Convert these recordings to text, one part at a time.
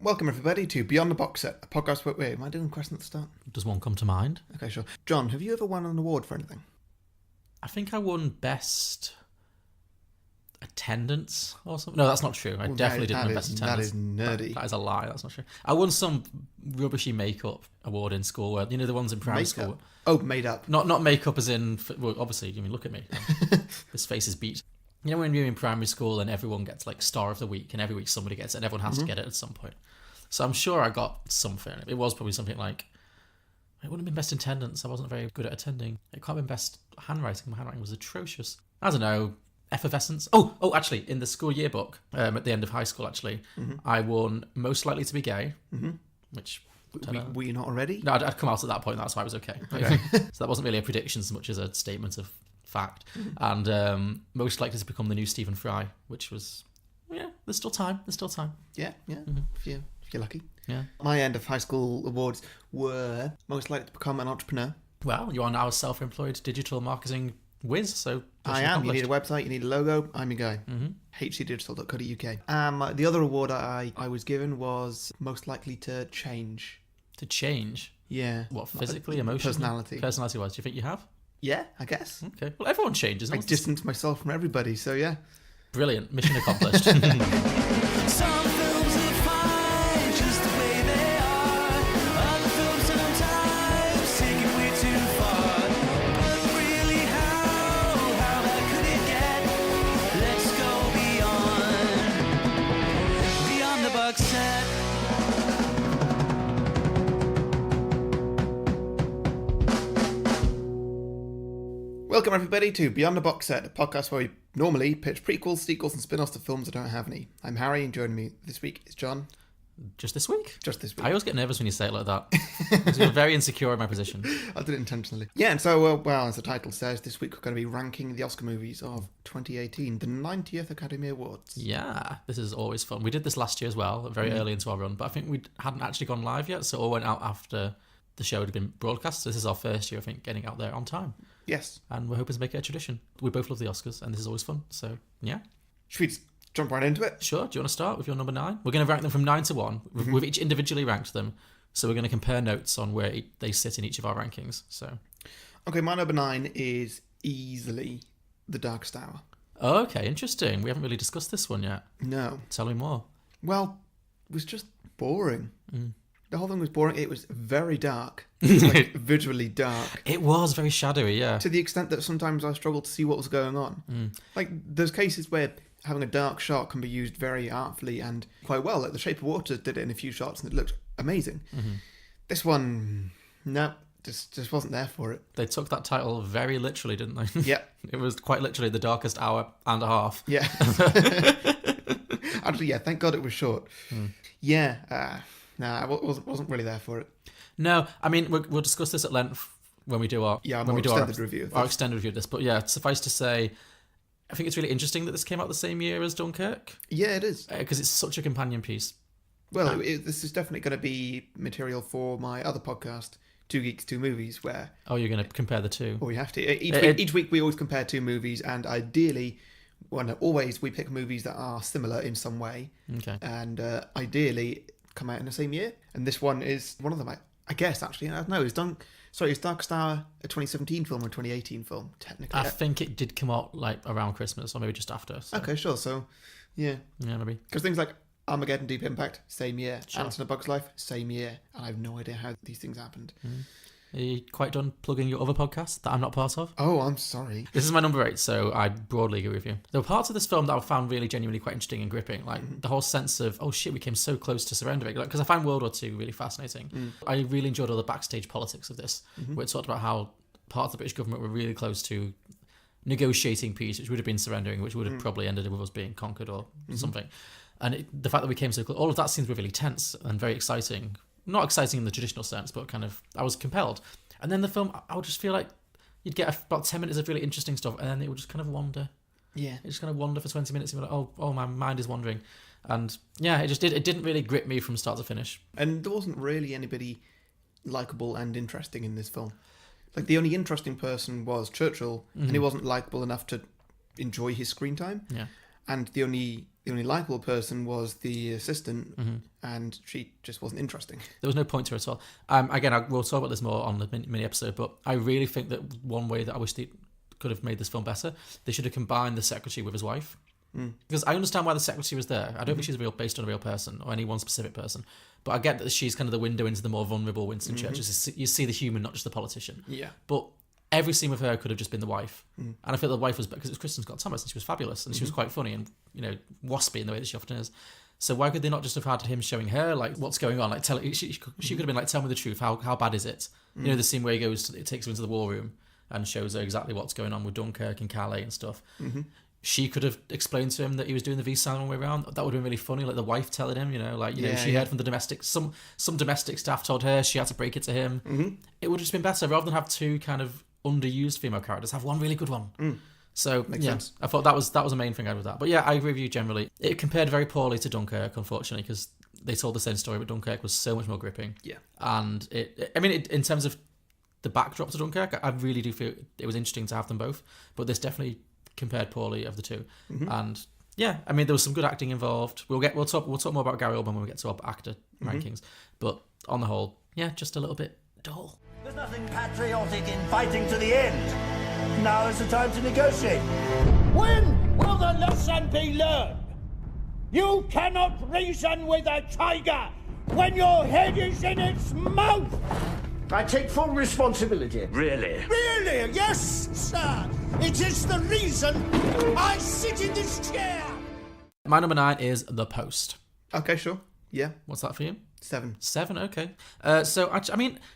Welcome everybody to Beyond the Box Set, a podcast where... Wait, am I doing a question at the start? Does one come to mind? Okay, sure. John, have you ever won an award for anything? I think I won Best Attendance or something. No, that's not true. I definitely didn't win Best Attendance. That is nerdy. That is a lie. That's not true. I won some rubbishy makeup award in school. Where, the ones in primary school. Oh, made up. Not makeup as in... Well, obviously, look at me. This face is beat. When you're in primary school and everyone gets like Star of the Week and every week somebody gets it and everyone has to get it at some point. So I'm sure I got something. It was probably something like... It wouldn't have been Best Attendance. I wasn't very good at attending. It can't have been Best Handwriting. My handwriting was atrocious. I don't know. Effervescence. Oh, actually, in the school yearbook, at the end of high school, actually, I won Most Likely to be Gay, which... Were you not already? No, I'd come out at that point. That's why I was okay. So that wasn't really a prediction so much as a statement of fact. And Most Likely to become the new Stephen Fry, which was... Yeah, there's still time. Yeah. If you're lucky. Yeah. My end of high school awards were Most Likely to Become an Entrepreneur. Well, you are now a self-employed digital marketing whiz, so... I am. You need a website, you need a logo. I'm your guy. hcdigital.co.uk. The other award I was given was Most Likely to Change. To change? Yeah. What, physically, emotionally? Personality. Personality-wise, do you think you have? Yeah, I guess. Okay. Well, everyone changes. I distance myself from everybody, so yeah. Brilliant. Mission accomplished. Some films are fine just the way they are. Other films sometimes take it way too far. But really, how bad could it get? Let's go beyond the box set. Welcome everybody to Beyond the Box Set, a podcast where we normally pitch prequels, sequels and spin-offs to films that don't have any. I'm Harry and joining me this week is John. Just this week? Just this week. I always get nervous when you say it like that. Because you're very insecure in my position. I did it intentionally. Yeah, and so, well, as the title says, this week we're going to be ranking the Oscar movies of 2018, the 90th Academy Awards. Yeah, this is always fun. We did this last year as well, very early into our run, but I think we hadn't actually gone live yet, so it all went out after the show had been broadcast. So this is our first year, I think, getting out there on time. Yes. And we're hoping to make it a tradition. We both love the Oscars, and this is always fun. So, yeah. Should we just jump right into it? Sure. Do you want to start with your number 9? We're going to rank them from 9 to 1. We've each individually ranked them. So we're going to compare notes on where they sit in each of our rankings. So, okay, my number 9 is easily The Darkest Hour. Okay, interesting. We haven't really discussed this one yet. No. Tell me more. Well, it was just boring. The whole thing was boring. It was very dark. Like, visually dark. It was very shadowy, yeah. To the extent that sometimes I struggled to see what was going on. Like, there's cases where having a dark shot can be used very artfully and quite well. Like, The Shape of Water did it in a few shots and it looked amazing. This one, no, just wasn't there for it. They took that title very literally, didn't they? Yeah. It was quite literally the darkest hour and a half. Yeah. Actually, yeah, thank God it was short. Yeah, I wasn't really there for it. No, I mean, we'll discuss this at length when we do our review of our this. extended review of this. But yeah, suffice to say, I think it's really interesting that this came out the same year as Dunkirk. Yeah, it is. Because it's such a companion piece. Well, this is definitely going to be material for my other podcast, Two Geeks, Two Movies, where... Oh, you're going to compare the two? Oh, we have to. Each week we always compare two movies, and ideally... Well, no, always we pick movies that are similar in some way. Okay. And ideally come out in the same year. And this one is one of them, I guess, actually. I don't know. Is Darkest Hour a 2017 film or a 2018 film, technically? I think it did come out like around Christmas or maybe just after. So. Okay, sure. So, yeah. Yeah, maybe. Because things like Armageddon, Deep Impact, same year. Sure. Ants in a Bug's Life, same year. And I have no idea how these things happened. Are you quite done plugging your other podcast that I'm not part of? Oh, I'm sorry. This is my number 8, so I broadly agree with you. There were parts of this film that I found really genuinely quite interesting and gripping, like the whole sense of, oh shit, we came so close to surrendering. Because I find World War II really fascinating. I really enjoyed all the backstage politics of this, where it talked about how parts of the British government were really close to negotiating peace, which would have been surrendering, which would have probably ended with us being conquered or something. And the fact that we came so close, all of that seems really tense and very exciting. Not exciting in the traditional sense, but kind of, I was compelled. And then the film, I would just feel like you'd get about 10 minutes of really interesting stuff, and then it would just kind of wander. Yeah. It just kind of wander for 20 minutes, and you're like, oh, my mind is wandering. And yeah, it didn't really grip me from start to finish. And there wasn't really anybody likeable and interesting in this film. Like, the only interesting person was Churchill, and he wasn't likeable enough to enjoy his screen time. Yeah. And the only the only likable person was the assistant, and she just wasn't interesting. There was no point to her at all. Again, we'll talk about this more on the mini episode, but I really think that one way that I wish they could have made this film better, they should have combined the secretary with his wife. Because I understand why the secretary was there. I don't think she's based on a real person or any one specific person, but I get that she's kind of the window into the more vulnerable Winston Churchill. You see the human, not just the politician. Yeah. But every scene with her could have just been the wife, and I feel the wife was because it was Kristen Scott Thomas, and she was fabulous, and she was quite funny and waspy in the way that she often is. So why could they not just have had him showing her like what's going on? Like she could have been like, tell me the truth. How bad is it? The scene where it takes her into the war room and shows her exactly what's going on with Dunkirk and Calais and stuff. She could have explained to him that he was doing the V sign all the way around. That would have been really funny. Like the wife telling him, she heard from the domestic. Some domestic staff told her she had to break it to him. It would have just been better rather than have two kind of underused female characters. Have one really good one. So Makes sense. I thought that was the main thing I had with that. But yeah, I agree with you generally. It compared very poorly to Dunkirk, unfortunately, because they told the same story, but Dunkirk was so much more gripping. Yeah. And in terms of the backdrop to Dunkirk, I really do feel it was interesting to have them both. But this definitely compared poorly of the two. And yeah, there was some good acting involved. We'll talk more about Gary Oldman when we get to our actor rankings. But on the whole, yeah, just a little bit dull. There's nothing patriotic in fighting to the end. Now is the time to negotiate. When will the lesson be learned? You cannot reason with a tiger when your head is in its mouth! I take full responsibility. Really? Really? Yes, sir! It is the reason I sit in this chair! My number 9 is The Post. Okay, sure. Yeah. What's that for you? 7. 7, okay. So,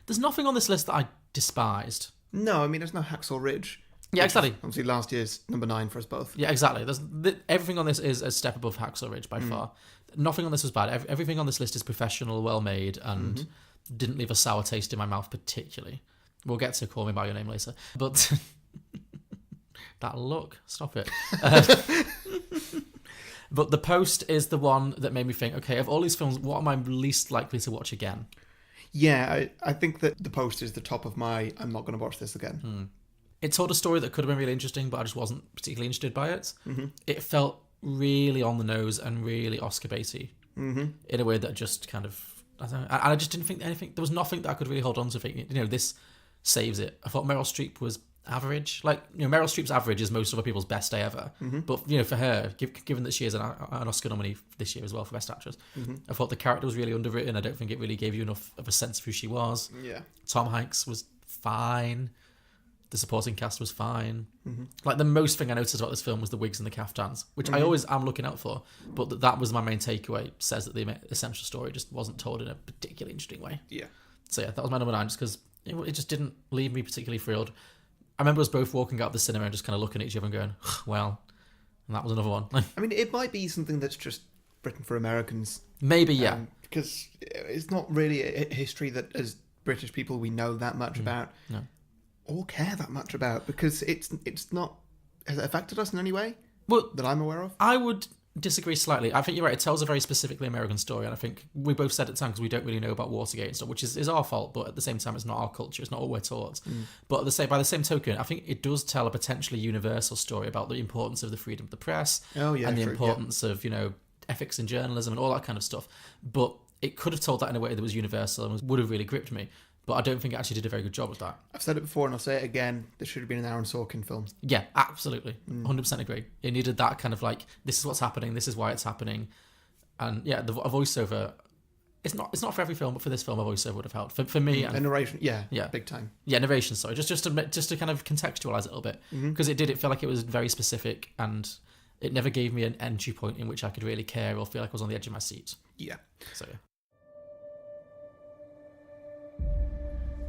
there's nothing on this list that I despised. No, there's no Hacksaw Ridge. Yeah, exactly. Obviously, last year's number 9 for us both. Yeah, exactly. Everything on this is a step above Hacksaw Ridge by far. Nothing on this was bad. Everything on this list is professional, well made, and didn't leave a sour taste in my mouth particularly. We'll get to Call Me By Your Name later. But that look, stop it. But The Post is the one that made me think, okay, of all these films, what am I least likely to watch again? Yeah, I think that The Post is the top of my I'm not going to watch this again. It told a story that could have been really interesting, but I just wasn't particularly interested by it. It felt really on the nose and really Oscar baity in a way that just kind of, I don't know, and I just didn't think anything, there was nothing that I could really hold on to think, this saves it. I thought Meryl Streep was average. Meryl Streep's average is most other people's best day ever. But, for her, given that she is an Oscar nominee this year as well for Best Actress, I thought the character was really underwritten. I don't think it really gave you enough of a sense of who she was. Yeah. Tom Hanks was fine. The supporting cast was fine. The most thing I noticed about this film was the wigs and the caftans, which I always am looking out for. But that was my main takeaway. Says that the essential story just wasn't told in a particularly interesting way. Yeah. So yeah, that was my number 9, just because it just didn't leave me particularly thrilled. I remember us both walking out of the cinema and just kind of looking at each other and going, well, and that was another one. It might be something that's just written for Americans. Maybe, yeah. Because it's not really a history that as British people we know that much about. No. Or care that much about, because it's not, has it affected us in any way that I'm aware of? I would disagree slightly. I think you're right. It tells a very specifically American story, and I think we both said at the time because we don't really know about Watergate and stuff, which is our fault, but at the same time it's not our culture, it's not what we're taught. But by the same token, I think it does tell a potentially universal story about the importance of the freedom of the press and the importance of ethics in journalism and all that kind of stuff. But it could have told that in a way that was universal and would have really gripped me. But I don't think it actually did a very good job with that. I've said it before and I'll say it again. This should have been an Aaron Sorkin film. Yeah, absolutely. 100% agree. It needed that kind of this is what's happening, this is why it's happening. And yeah, a voiceover, it's not for every film, but for this film, a voiceover would have helped. For me... A narration, yeah, big time. Yeah, narration, sorry. Just to kind of contextualise it a little bit. Because it felt like it was very specific and it never gave me an entry point in which I could really care or feel like I was on the edge of my seat. Yeah. So yeah.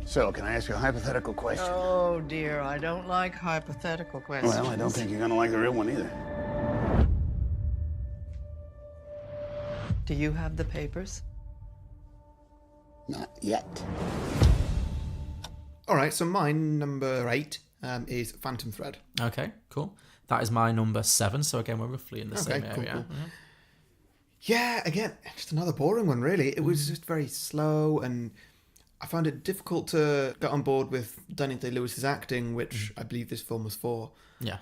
So, can I ask you a hypothetical question? Oh, dear, I don't like hypothetical questions. Well, I don't think you're gonna like the real one either. Do you have the papers? Not yet. All right, so my number 8 is Phantom Thread. Okay, cool. That is my number 7, so again, we're roughly in the same area. Cool. Yeah, again, just another boring one, really. It was just very slow, and I found it difficult to get on board with Daniel Day-Lewis's acting, which I believe this film was for. Yeah.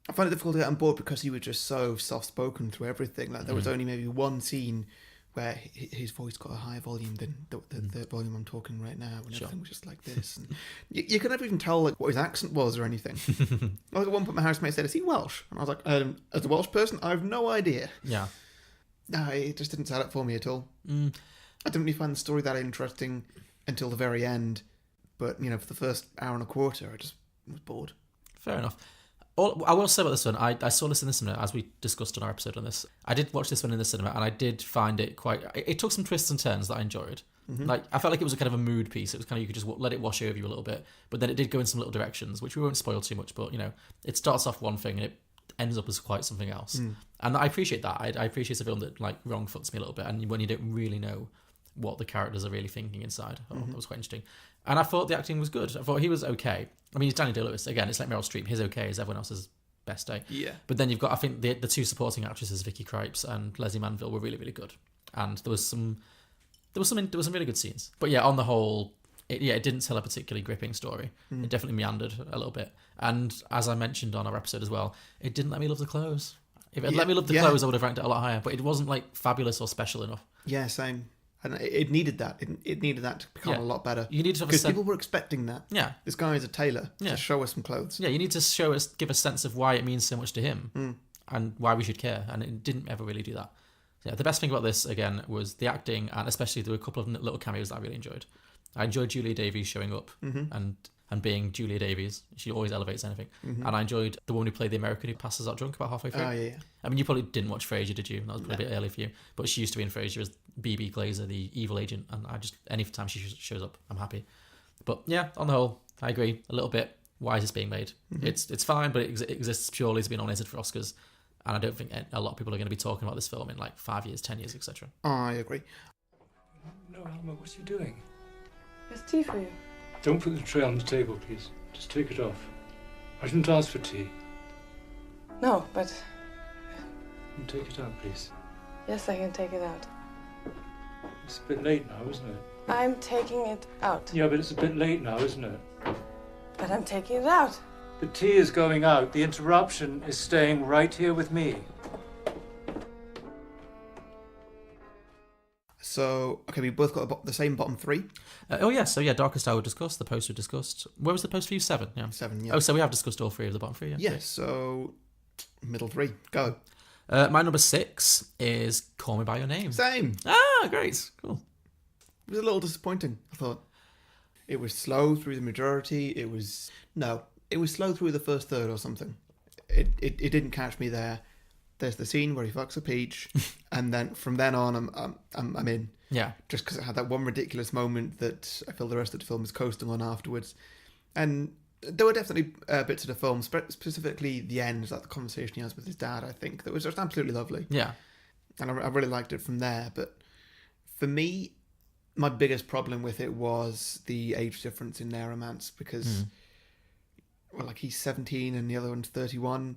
I find it difficult to get on board because he was just so soft-spoken through everything. Like, there was only maybe one scene where his voice got a higher volume than the volume I'm talking right now, and everything was just like this. And you could never even tell like what his accent was or anything. Like at one point, my housemate said, "Is he Welsh?" And I was like, "As a Welsh person, I have no idea." Yeah. No, it just didn't sell it for me at all. I didn't really find the story that interesting until the very end. But for the first hour and a quarter, I just was bored. Fair enough. I will say about this one, I saw this in the cinema, as we discussed on our episode on this. I did watch this one in the cinema, and I did find it quite... It took some twists and turns that I enjoyed. Like, I felt like it was a kind of a mood piece. It was kind of, you could just let it wash over you a little bit. But then it did go in some little directions, which we won't spoil too much, but, it starts off one thing, and it ends up as quite something else. And I appreciate that. I appreciate a film that, like, wrong foots me a little bit, and when you don't really know what the characters are really thinking inside. That was quite interesting. And I thought the acting was good. I thought he was okay. I mean, he's Danny Day-Lewis. Again, it's like Meryl Streep. His okay is everyone else's best day. Yeah. But then you've got, I think, the two supporting actresses, Vicky Krieps and Leslie Manville, were really, really good. And there was some really good scenes. But yeah, on the whole, it didn't tell a particularly gripping story. It definitely meandered a little bit. And as I mentioned on our episode as well, it didn't let me love the clothes. If it had let me love the clothes, I would have ranked it a lot higher. But it wasn't like fabulous or special enough. Yeah, same. And it needed that. It needed that to become a lot better. You need to have because people were expecting that. Yeah. This guy is a tailor. Yeah. To show us some clothes. Yeah, you need to give a sense of why it means so much to him and why we should care. And it didn't ever really do that. Yeah, the best thing about this, again, was the acting, and especially there were a couple of little cameos that I really enjoyed. I enjoyed Julia Davies showing up and being Julia Davies. She always elevates anything. And I enjoyed the woman who played the American who passes out drunk about halfway through. Oh, yeah. I mean, you probably didn't watch Frasier, did you? That was probably a bit early for you. But she used to be in Frasier as BB Glazer, the evil agent. And any time she shows up, I'm happy. But yeah, on the whole, I agree a little bit. Why is this being made? It's fine, but it exists purely to be nominated for Oscars. And I don't think a lot of people are going to be talking about this film in like 5 years, 10 years, etc. I agree. No, Alma, what's he doing? There's tea for you. Don't put the tray on the table, please. Just take it off. I didn't ask for tea. No, but... You take it out, please. Yes, I can take it out. It's a bit late now, isn't it? I'm taking it out. Yeah, but it's a bit late now, isn't it? But I'm taking it out. The tea is going out. The interruption is staying right here with me. So, okay, we both got the same bottom three. Darkest Hour discussed, the poster discussed. Where was the poster for you? 7, yeah. 7, yeah. Oh, so we have discussed all 3 of the bottom 3, yeah. Yes, so middle 3, go. My number 6 is Call Me By Your Name. Same. Ah, great, cool. It was a little disappointing, I thought. It was slow through the majority. It was slow through the first third or something. It didn't catch me there. There's the scene where he fucks a peach, and then from then on, I'm in. Yeah. Just because it had that one ridiculous moment that I feel the rest of the film is coasting on afterwards, and there were definitely bits of the film, specifically the end, like the conversation he has with his dad. I think that was just absolutely lovely. Yeah. And I really liked it from there. But for me, my biggest problem with it was the age difference in their romance because, he's 17 and the other one's 31,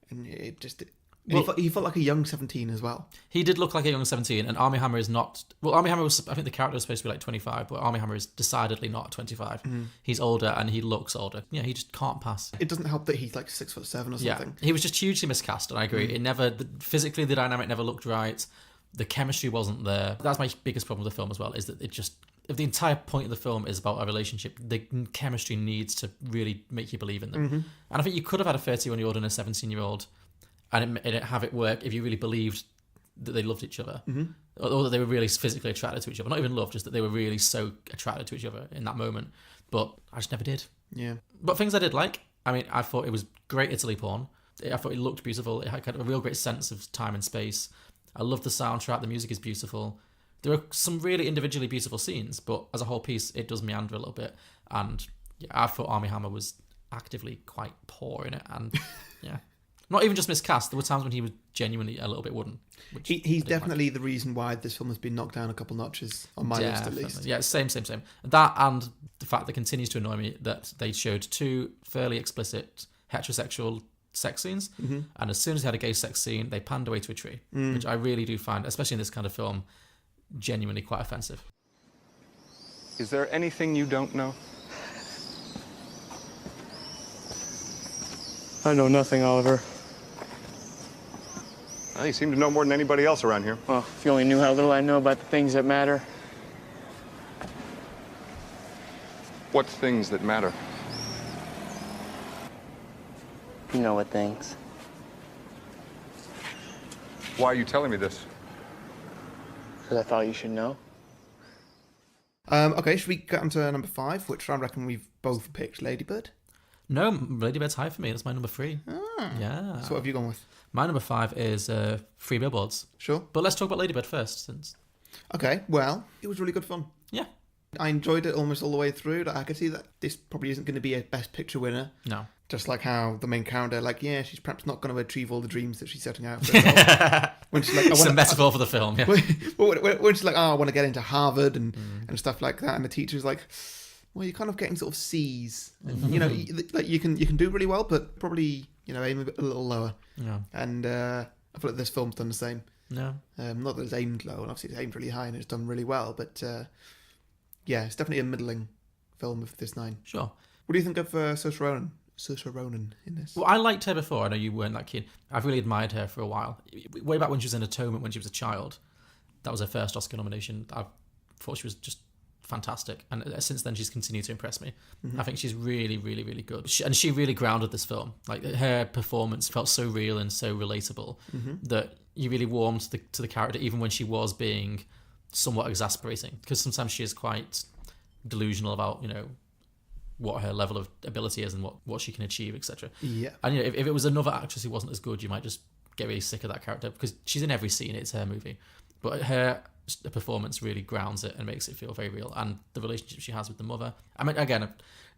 and it just. He felt like a young 17 as well. He did look like a young 17, and Armie Hammer is not... Well, Armie Hammer was... I think the character was supposed to be like 25, but Armie Hammer is decidedly not 25. He's older, and he looks older. Yeah, he just can't pass. It doesn't help that he's like 6'7" or something. Yeah, he was just hugely miscast, and I agree. It never... Physically, the dynamic never looked right. The chemistry wasn't there. That's my biggest problem with the film as well, is that it just... If the entire point of the film is about a relationship, the chemistry needs to really make you believe in them. And I think you could have had a 31-year-old and a 17-year-old... and have it work if you really believed that they loved each other, or that they were really physically attracted to each other. Not even love, just that they were really so attracted to each other in that moment. But I just never did. Yeah. But things I did like, I mean, I thought it was great Italy porn. I thought it looked beautiful. It had a real great sense of time and space. I loved the soundtrack. The music is beautiful. There are some really individually beautiful scenes, but as a whole piece, it does meander a little bit. And yeah, I thought Armie Hammer was actively quite poor in it. And yeah. Not even just miscast. There were times when he was genuinely a little bit wooden. He's definitely the reason why this film has been knocked down a couple notches on my list, at least. Yeah, same. That and the fact that continues to annoy me that they showed 2 fairly explicit heterosexual sex scenes, and as soon as they had a gay sex scene, they panned away to a tree, which I really do find, especially in this kind of film, genuinely quite offensive. Is there anything you don't know? I know nothing, Oliver. Well, you seem to know more than anybody else around here. Well, if you only knew how little I know about the things that matter. What things that matter? You know what things. Why are you telling me this? Because I thought you should know. Okay, should we get on to number 5, which I reckon we've both picked Ladybird? No, Ladybird's high for me. That's my number 3. Yeah. So what have you gone with? My number 5 is 3 Billboards. Sure. But let's talk about Ladybird first, since... Okay, well, it was really good fun. Yeah. I enjoyed it almost all the way through. I could see that this probably isn't going to be a Best Picture winner. No. Just like how the main character, she's perhaps not going to achieve all the dreams that she's setting out for herself. When she's like, it's a metaphor for the film, yeah. When she's like, I want to get into Harvard and stuff like that, and the teacher's like, well, you're kind of getting sort of C's. And, you can do really well, but probably, aim a little lower. Yeah. And I feel like this film's done the same. No. Not that it's aimed low, and obviously it's aimed really high and it's done really well, but yeah, it's definitely a middling film of this 9. Sure. What do you think of Saoirse Ronan in this? Well, I liked her before. I know you weren't that keen. I've really admired her for a while. Way back when she was in Atonement, when she was a child, that was her first Oscar nomination. I thought she was just fantastic, and since then she's continued to impress me. I think she's really, really, really good. She really grounded this film. Like, her performance felt so real and so relatable that you really warmed to the character, even when she was being somewhat exasperating, because sometimes she is quite delusional about what her level of ability is and what she can achieve, etc. Yeah. And if it was another actress who wasn't as good, you might just get really sick of that character, because she's in every scene. It's her movie, but her performance really grounds it and makes it feel very real. And the relationship she has with the mother. I mean, again,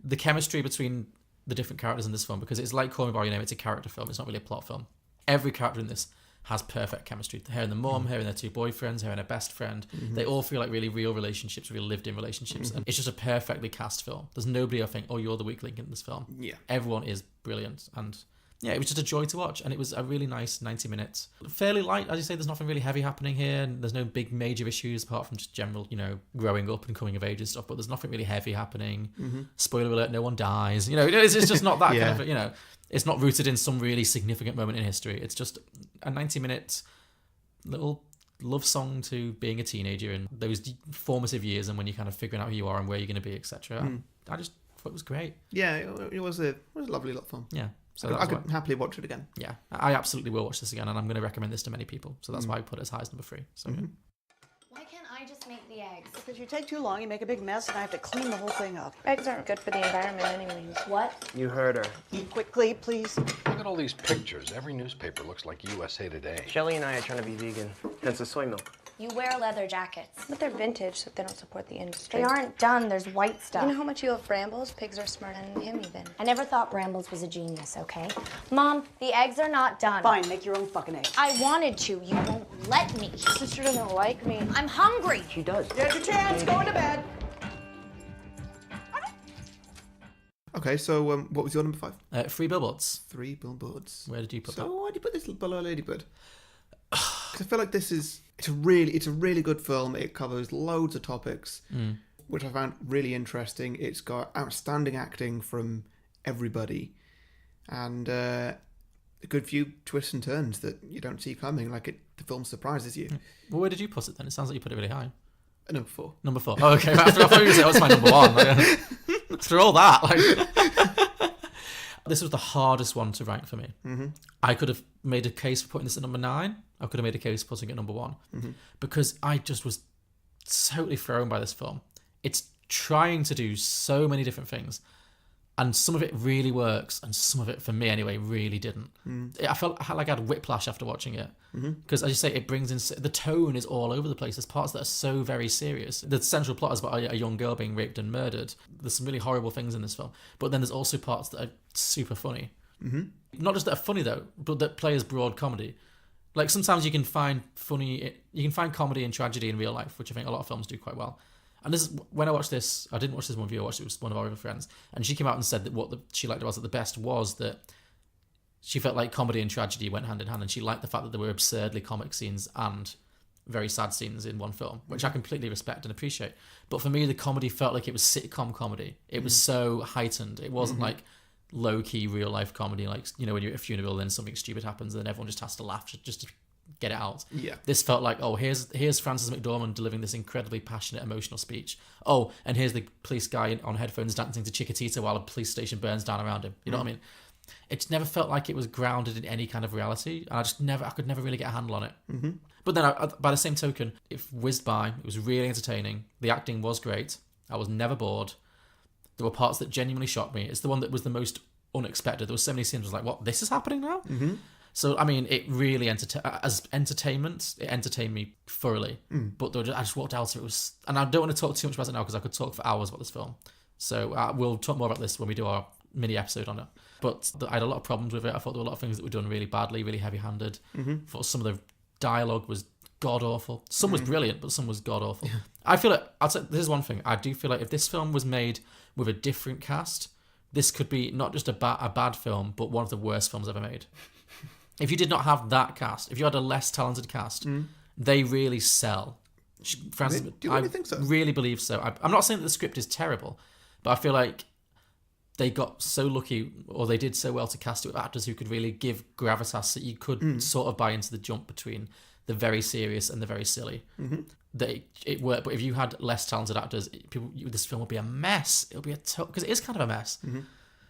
the chemistry between the different characters in this film, because it's like Call Me by Your Name. It's a character film. It's not really a plot film. Every character in this has perfect chemistry. Her and the mum, her and their 2 boyfriends, her and her best friend. They all feel like really real relationships, really lived in relationships. And it's just a perfectly cast film. There's nobody I think, oh, you're the weak link in this film. Yeah. Everyone is brilliant. And yeah, it was just a joy to watch. And it was a really nice 90 minutes. Fairly light, as you say, there's nothing really heavy happening here. And there's no big major issues apart from just general, growing up and coming of age and stuff. But there's nothing really heavy happening. Spoiler alert, no one dies. It's just not that kind of, it's not rooted in some really significant moment in history. It's just a 90-minute little love song to being a teenager in those formative years, and when you're kind of figuring out who you are and where you're going to be, etc. I just thought it was great. Yeah, it was a lovely little film. Yeah. So I could happily watch it again. Yeah, I absolutely will watch this again, and I'm going to recommend this to many people. So that's why I put it as high as number 3. So yeah. Why can't I just make the eggs? Because you take too long, you make a big mess, and I have to clean the whole thing up. Eggs aren't good for the environment anyways. What? You heard her. Eat quickly, please. Look at all these pictures. Every newspaper looks like USA Today. Shelly and I are trying to be vegan. Hence the soy milk. You wear leather jackets. But they're vintage, so they don't support the industry. They aren't done. There's white stuff. You know how much you love Brambles? Pigs are smarter than him even. I never thought Brambles was a genius, okay? Mom, the eggs are not done. Fine, make your own fucking eggs. I wanted to. You won't let me. Sister doesn't like me. I'm hungry. She does. There's your chance. Go to bed. Okay, so what was your number 5? 3 Billboards. 3 Billboards. Where did you put that? So why did you put this below Ladybird? Because I feel like it's a really good film. It covers loads of topics, which I found really interesting. It's got outstanding acting from everybody, and a good few twists and turns that you don't see coming. The film surprises you. Well, where did you put it then? It sounds like you put it really high. Number 4. Number 4. Oh, okay. I thought you were going to say that was my number 1. Through all that, this was the hardest one to rank for me. I could have made a case for putting this at number 9. I could have made a case for putting it at number 1. Because I just was totally thrown by this film. It's trying to do so many different things. And some of it really works, and some of it, for me anyway, really didn't. I felt like I had whiplash after watching it. Because, as you say, it brings in... The tone is all over the place. There's parts that are so very serious. The central plot is about a young girl being raped and murdered. There's some really horrible things in this film. But then there's also parts that are super funny. Not just that are funny, though, but that play as broad comedy. Like, sometimes you can find comedy and tragedy in real life, which I think a lot of films do quite well. And this is, when I watched this, I didn't watch this one view, I watched it with one of our other friends, and she came out and said that what she liked about it the best was that she felt like comedy and tragedy went hand in hand, and she liked the fact that there were absurdly comic scenes and very sad scenes in one film, which I completely respect and appreciate. But for me, the comedy felt like it was sitcom comedy. It was so heightened. It wasn't like low-key real-life comedy, like, when you're at a funeral and something stupid happens and then everyone just has to laugh just to get it out. Yeah. This felt like, oh, here's Frances McDormand delivering this incredibly passionate, emotional speech. Oh, and here's the police guy on headphones dancing to Chiquitita while a police station burns down around him. You know what I mean? It never felt like it was grounded in any kind of reality, and I could never really get a handle on it. Mm-hmm. But then, by the same token, it whizzed by. It was really entertaining. The acting was great. I was never bored. There were parts that genuinely shocked me. It's the one that was the most unexpected. There were so many scenes I was like, what, this is happening now? Mm-hmm. So, I mean, it really, as entertainment, it entertained me thoroughly. But I just walked out, it was... And I don't want to talk too much about it now, because I could talk for hours about this film. So we'll talk more about this when we do our mini episode on it. But I had a lot of problems with it. I thought there were a lot of things that were done really badly, really heavy-handed. I thought some of the dialogue was god-awful. Some was brilliant, but some was god-awful. I feel like... I'll say, this is one thing. I do feel like if this film was made with a different cast, this could be not just a bad film, but one of the worst films ever made. If you did not have that cast, if you had a less talented cast, they really sell. Francis, Do you really think so? Really believe so. I'm not saying that the script is terrible, but I feel like they got so lucky, or they did so well to cast it with actors who could really give gravitas that you could sort of buy into the jump between the very serious and the very silly. That it worked. But if you had less talented actors, this film would be a mess. It would be because it is kind of a mess.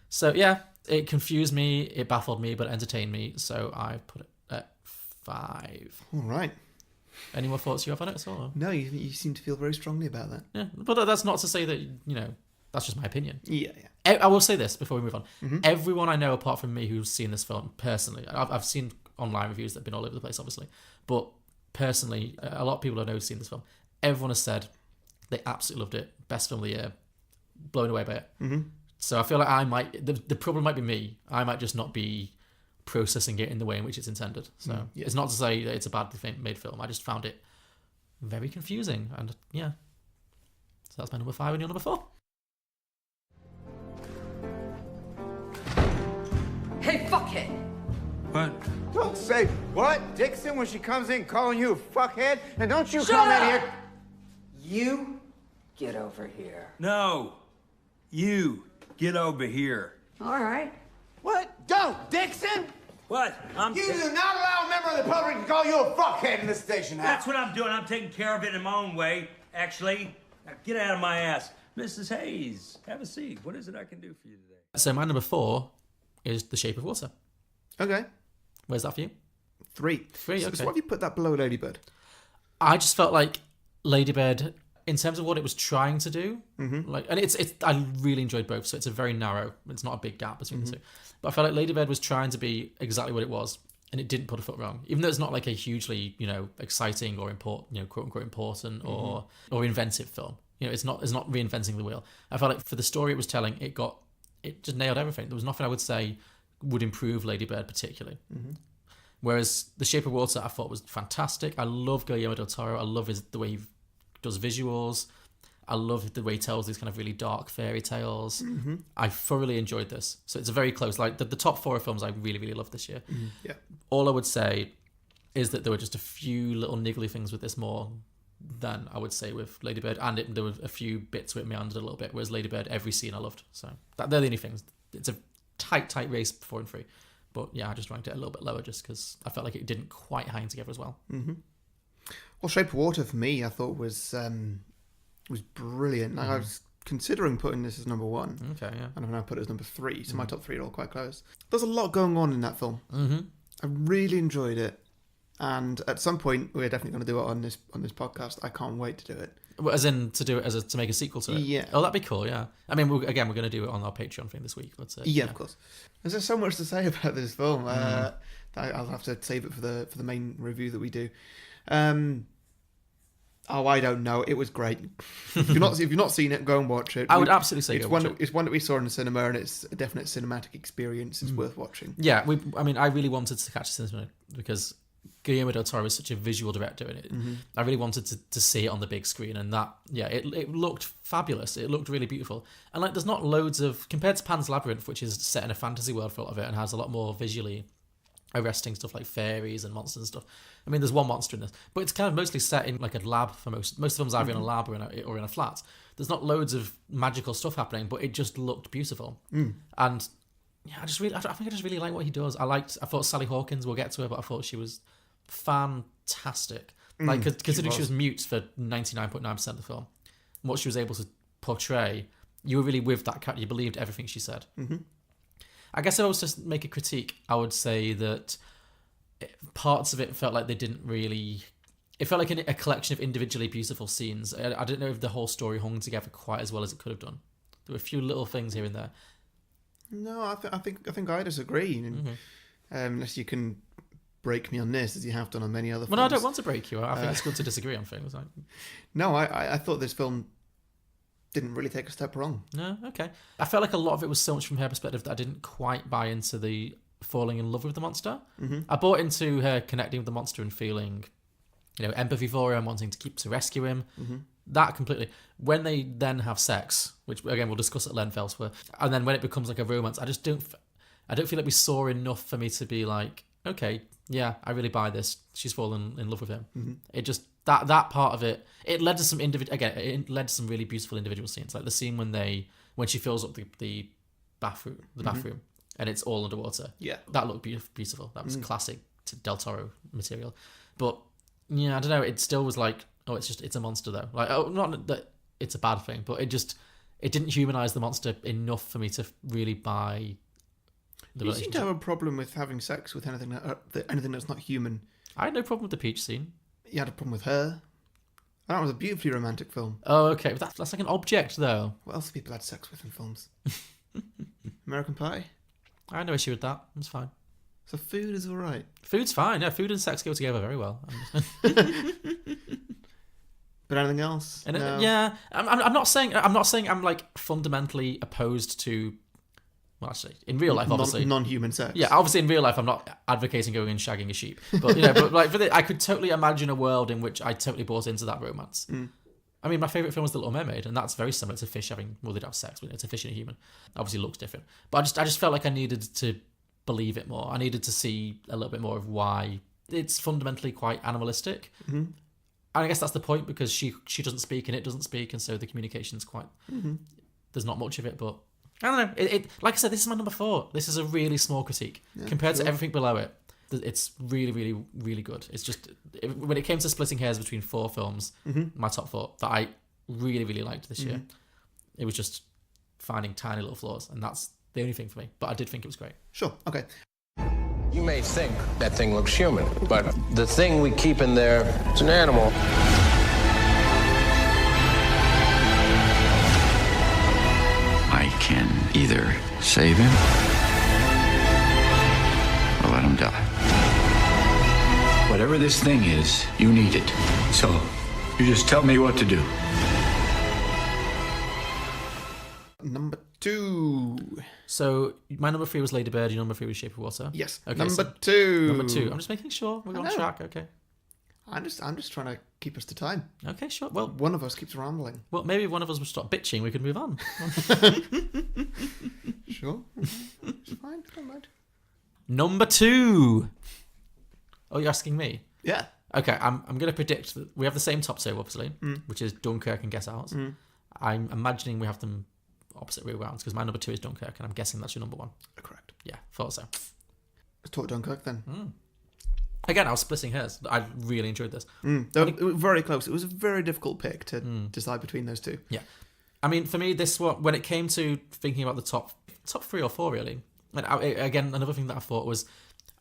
So yeah, it confused me, it baffled me, but it entertained me. So I put it at 5. All right. Any more thoughts you have on it at all? No, you seem to feel very strongly about that. Yeah, but that's not to say that, that's just my opinion. Yeah. I will say this before we move on. Everyone I know apart from me who's seen this film personally, I've seen online reviews that have been all over the place, obviously, but personally, a lot of people I know who've seen this film, everyone has said they absolutely loved it, best film of the year, blown away by it. So I feel like I might, the problem might be me. I might just not be processing it in the way in which it's intended. So it's not to say that it's a badly made film. I just found it very confusing. And yeah. So that's my number 5 and your number 4. Hey, fuckhead! What? Don't say what, Dixon, when she comes in calling you a fuckhead? And don't you Shut come up! in here... You get over here. No. You get over here. All right. What? Don't, Dixon! What? You do not allow a member of the public to call you a fuckhead in the station house. That's what I'm doing. I'm taking care of it in my own way, actually. Now get out of my ass. Mrs. Hayes, have a seat. What is it I can do for you today? So my number 4 is The Shape of Water. Okay. Where's that for you? 3. 3, okay. So why have you put that below Lady Bird? I just felt like Lady Bird, in terms of what it was trying to do, I really enjoyed both. So it's a very narrow. It's not a big gap between the two. But I felt like Lady Bird was trying to be exactly what it was, and it didn't put a foot wrong. Even though it's not like a hugely, exciting or important, quote unquote important or inventive film. It's not reinventing the wheel. I felt like for the story it was telling, it just nailed everything. There was nothing I would say would improve Lady Bird particularly. Whereas The Shape of Water I thought was fantastic. I love Guillermo del Toro. I love the way he does visuals. I love the way he tells these kind of really dark fairy tales. I thoroughly enjoyed this. So it's a very close, like the top 4 films I really, really loved this year. Yeah. All I would say is that there were just a few little niggly things with this more than I would say with Lady Bird. And there were a few bits where it meandered a little bit, whereas Lady Bird, every scene I loved. So they're the only things. It's a tight race 4 and 3. But yeah, I just ranked it a little bit lower just because I felt like it didn't quite hang together as well. Well, Shape of Water for me, I thought was brilliant. I was considering putting this as number 1. Okay, yeah. And I've now put it as number 3. So my top 3 are all quite close. There's a lot going on in that film. I really enjoyed it. And at some point, we're definitely going to do it on this podcast. I can't wait to do it. Well, as in to do it to make a sequel to it? Yeah. Oh, that'd be cool, yeah. I mean, we're going to do it on our Patreon thing this week. Yeah, of course. There's just so much to say about this film. That I'll have to save it for the main review that we do. I don't know. It was great. If you've not seen it, go and watch it. I would absolutely say it's one that we saw in the cinema, and it's a definite cinematic experience. It's worth watching. Yeah, I really wanted to catch the cinema because Guillermo del Toro is such a visual director, and I really wanted to see it on the big screen, and that, yeah, it looked fabulous. It looked really beautiful, and like there's not loads of, compared to Pan's Labyrinth, which is set in a fantasy world for a lot of it and has a lot more visually arresting stuff like fairies and monsters and stuff. I mean, there's one monster in this, but it's kind of mostly set in like a lab for most of the films, either in a lab or in a flat. There's not loads of magical stuff happening, but it just looked beautiful. And yeah, I think I just really like what he does. I thought Sally Hawkins, we'll get to her, but I thought she was fantastic. Like, considering she was mute for 99.9% of the film, what she was able to portray, you were really with that character. You believed everything she said. Mm-hmm. I guess if I was to make a critique, I would say that parts of it felt like they didn't really... It felt like a collection of individually beautiful scenes. I don't know if the whole story hung together quite as well as it could have done. There were a few little things here and there. No, I think I disagree. Unless you can break me on this, as you have done on many other films. Well, no, I don't want to break you. I think it's good to disagree on things. No, I thought this film didn't really take a step wrong. No, okay. I felt like a lot of it was so much from her perspective that I didn't quite buy into the falling in love with the monster. Mm-hmm. I bought into her connecting with the monster and feeling, empathy for him, wanting to rescue him. Mm-hmm. That completely. When they then have sex, which again we'll discuss at length elsewhere, and then when it becomes like a romance, I don't feel like we saw enough for me to be like, okay, yeah, I really buy this. She's fallen in love with him. Mm-hmm. It just that part of it. It led to some it led to some really beautiful individual scenes, like the scene when she fills up the bathroom, and it's all underwater. Yeah, that looked beautiful. That was classic Del Toro material. But yeah, I don't know. It still was like, oh, it's a monster though. Like, oh, not that it's a bad thing, but it didn't humanize the monster enough for me to really buy. You seem to have a problem with having sex with anything that's not human. I had no problem with the peach scene. You had a problem with her. That was a beautifully romantic film. Oh, okay. But that's like an object, though. What else have people had sex with in films? American Pie? I had no issue with that. It's fine. So food is all right. Food's fine. Yeah, food and sex go together very well. But anything else? No. Yeah, I'm not saying I'm like fundamentally opposed to. Well, actually, in real life, obviously, non-human sex. Yeah, obviously, in real life, I'm not advocating going and shagging a sheep. But but like I could totally imagine a world in which I totally bought into that romance. Mm. I mean, my favorite film was The Little Mermaid, and that's very similar to fish having. Well, they'd have sex, but it's a fish and a human. Obviously, looks different, but I just felt like I needed to believe it more. I needed to see a little bit more of why it's fundamentally quite animalistic. Mm-hmm. And I guess that's the point, because she doesn't speak and it doesn't speak, and so the communication's quite. Mm-hmm. There's not much of it, but. I don't know. It like I said, this is my number 4. This is a really small critique compared to everything below it. It's really, really, really good. It's just when it came to splitting hairs between 4 films, my top 4 that I really, really liked this year, it was just finding tiny little flaws, and that's the only thing for me. But I did think it was great. Sure. Okay. You may think that thing looks human, but the thing we keep in there is an animal. I can either save him or let him die. Whatever this thing is, you need it. So, you just tell me what to do. Number 2. So, my number 3 was Lady Bird, your number 3 was Shape of Water. Yes. Okay, Number 2. Number 2. I'm just making sure we're on track, okay. I'm just trying to keep us to time. Okay, sure. Well, one of us keeps rambling. Well, maybe if one of us would stop bitching, we could move on. Sure. It's fine. Don't mind. Number 2. Oh, you're asking me? Yeah. Okay, I'm going to predict that we have the same top 2, obviously, which is Dunkirk and Get Out. I'm imagining we have them opposite way rounds, because my number 2 is Dunkirk, and I'm guessing that's your number 1. Correct. Yeah, thought so. Let's talk Dunkirk then. Again, I was splitting hairs. I really enjoyed this. It was very close. It was a very difficult pick to decide between those two. Yeah. I mean, for me, this one, when it came to thinking about the top 3 or 4, really, and again, another thing that I thought was,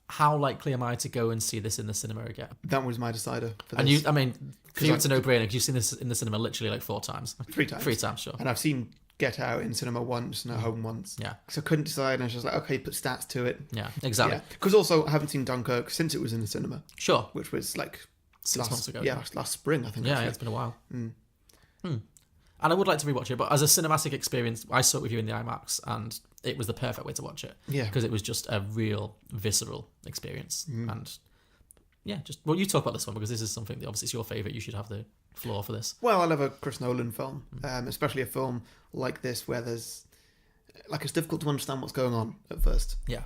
how likely am I to go and see this in the cinema again? That was my decider for this. And for you, it's a no-brainer, because you've seen this in the cinema literally like 4 times. 3 times. 3 times, sure. And I've seen Get Out in cinema once and at home once. Yeah. So I couldn't decide, and I was just like, okay, put stats to it. Yeah, exactly. Because also, I haven't seen Dunkirk since it was in the cinema. Sure. Which was like 6 months ago. Yeah, last spring, I think. Yeah, it's been a while. And I would like to rewatch it, but as a cinematic experience, I saw it with you in the IMAX, and it was the perfect way to watch it. Yeah. Because it was just a real, visceral experience. And yeah, you talk about this one, because this is something that obviously it's your favourite. You should have the floor for this. Well, I love a Chris Nolan film, especially a film like this where there's, like, it's difficult to understand what's going on at first. Yeah.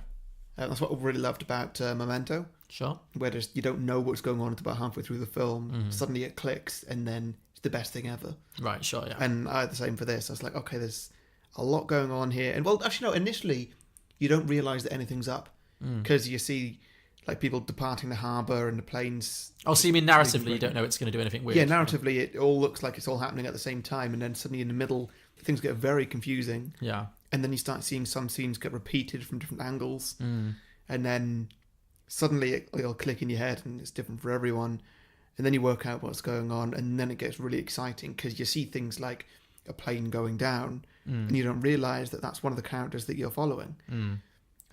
That's what I really loved about Memento. Sure. Where you don't know what's going on until about halfway through the film. Suddenly it clicks, and then it's the best thing ever. Right, sure, yeah. And I had the same for this. I was like, okay, there's a lot going on here. And, well, actually, no, initially, you don't realise that anything's up. Because you see like people departing the harbour and the planes. Oh, so you mean narratively you don't know it's going to do anything weird? Yeah, narratively it all looks like it's all happening at the same time, and then suddenly in the middle things get very confusing. Yeah. And then you start seeing some scenes get repeated from different angles, Mm. and then suddenly it'll click in your head and it's different for everyone, and then you work out what's going on, and then it gets really exciting because you see things like a plane going down, and you don't realise that that's one of the characters that you're following.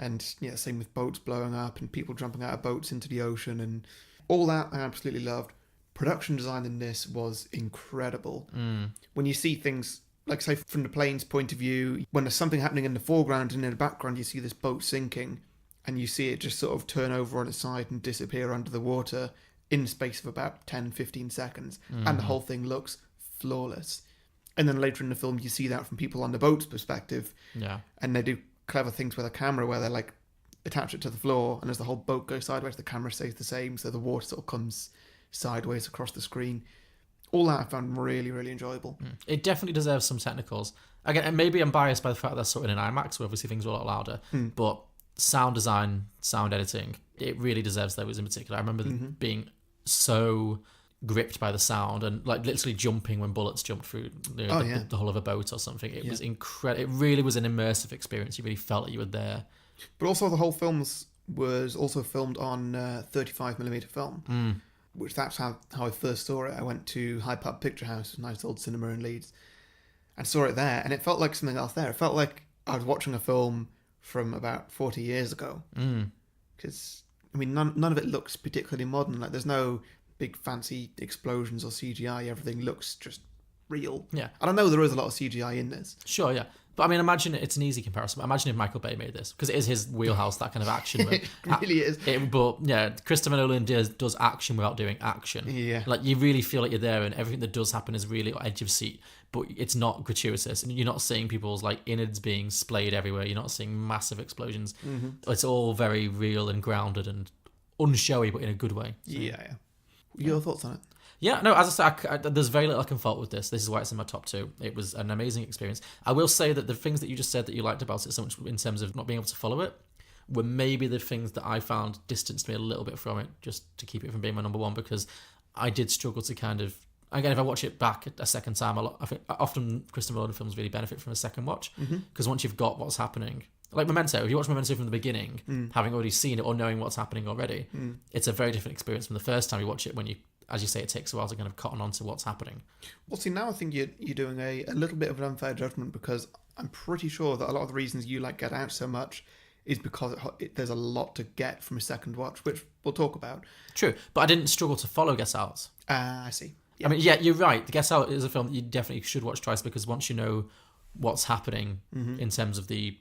And yeah, same with boats blowing up and people jumping out of boats into the ocean, and all that I absolutely loved. Production design in this was incredible. When you see things, like say from the plane's point of view, when there's something happening in the foreground and in the background you see this boat sinking, and you see it just sort of turn over on its side and disappear under the water in the space of about 10-15 seconds, and the whole thing looks flawless. And then later in the film you see that from people on the boat's perspective, and they do clever things with a camera where they like attach it to the floor, and as the whole boat goes sideways the camera stays the same, so the water sort of comes sideways across the screen. All that I found really, really enjoyable. It definitely deserves some technicals. Again, and maybe I'm biased by the fact that that's sort of in IMAX, where obviously things are a lot louder, but sound design, sound editing, it really deserves those in particular. I remember being so gripped by the sound and like literally jumping when bullets jumped through the hull of a boat or something. It was incredible. It really was an immersive experience. You really felt that you were there. But also the whole film was also filmed on 35mm film, which that's how I first saw it. I went to Hyde Park Picture House, a nice old cinema in Leeds, and saw it there, and it felt like something else there. It felt like I was watching a film from about 40 years ago. Because, I mean, none of it looks particularly modern. Like, there's no big fancy explosions or CGI. Everything looks just real. Yeah. And I know there is a lot of CGI in this. Sure, yeah. But I mean, imagine it's an easy comparison. Imagine if Michael Bay made this, because it is his wheelhouse, that kind of action. It really is. But yeah, Christopher Nolan does action without doing action. Yeah. Like, you really feel like you're there, and everything that does happen is really edge of seat, but it's not gratuitous, and you're not seeing people's like innards being splayed everywhere. You're not seeing massive explosions. It's all very real and grounded and unshowy, but in a good way. So, yeah. Your thoughts on it? Yeah, no, as I said, there's very little I can fault with this. This is why it's in my top 2. It was an amazing experience. I will say that the things that you just said that you liked about it so much in terms of not being able to follow it were maybe the things that I found distanced me a little bit from it, just to keep it from being my number 1, because I did struggle to kind of... Again, if I watch it back a second time, I think often Christopher Nolan films really benefit from a second watch, because once you've got what's happening... Like Memento, if you watch Memento from the beginning, having already seen it or knowing what's happening already, it's a very different experience from the first time you watch it, when you, as you say, it takes a while to kind of cotton on to what's happening. Well, see, now I think you're doing a little bit of an unfair judgment, because I'm pretty sure that a lot of the reasons you like Get Out so much is because there's a lot to get from a second watch, which we'll talk about. True, but I didn't struggle to follow Get Out. I see. Yeah. I mean, yeah, you're right. Get Out is a film that you definitely should watch twice, because once you know what's happening in terms of the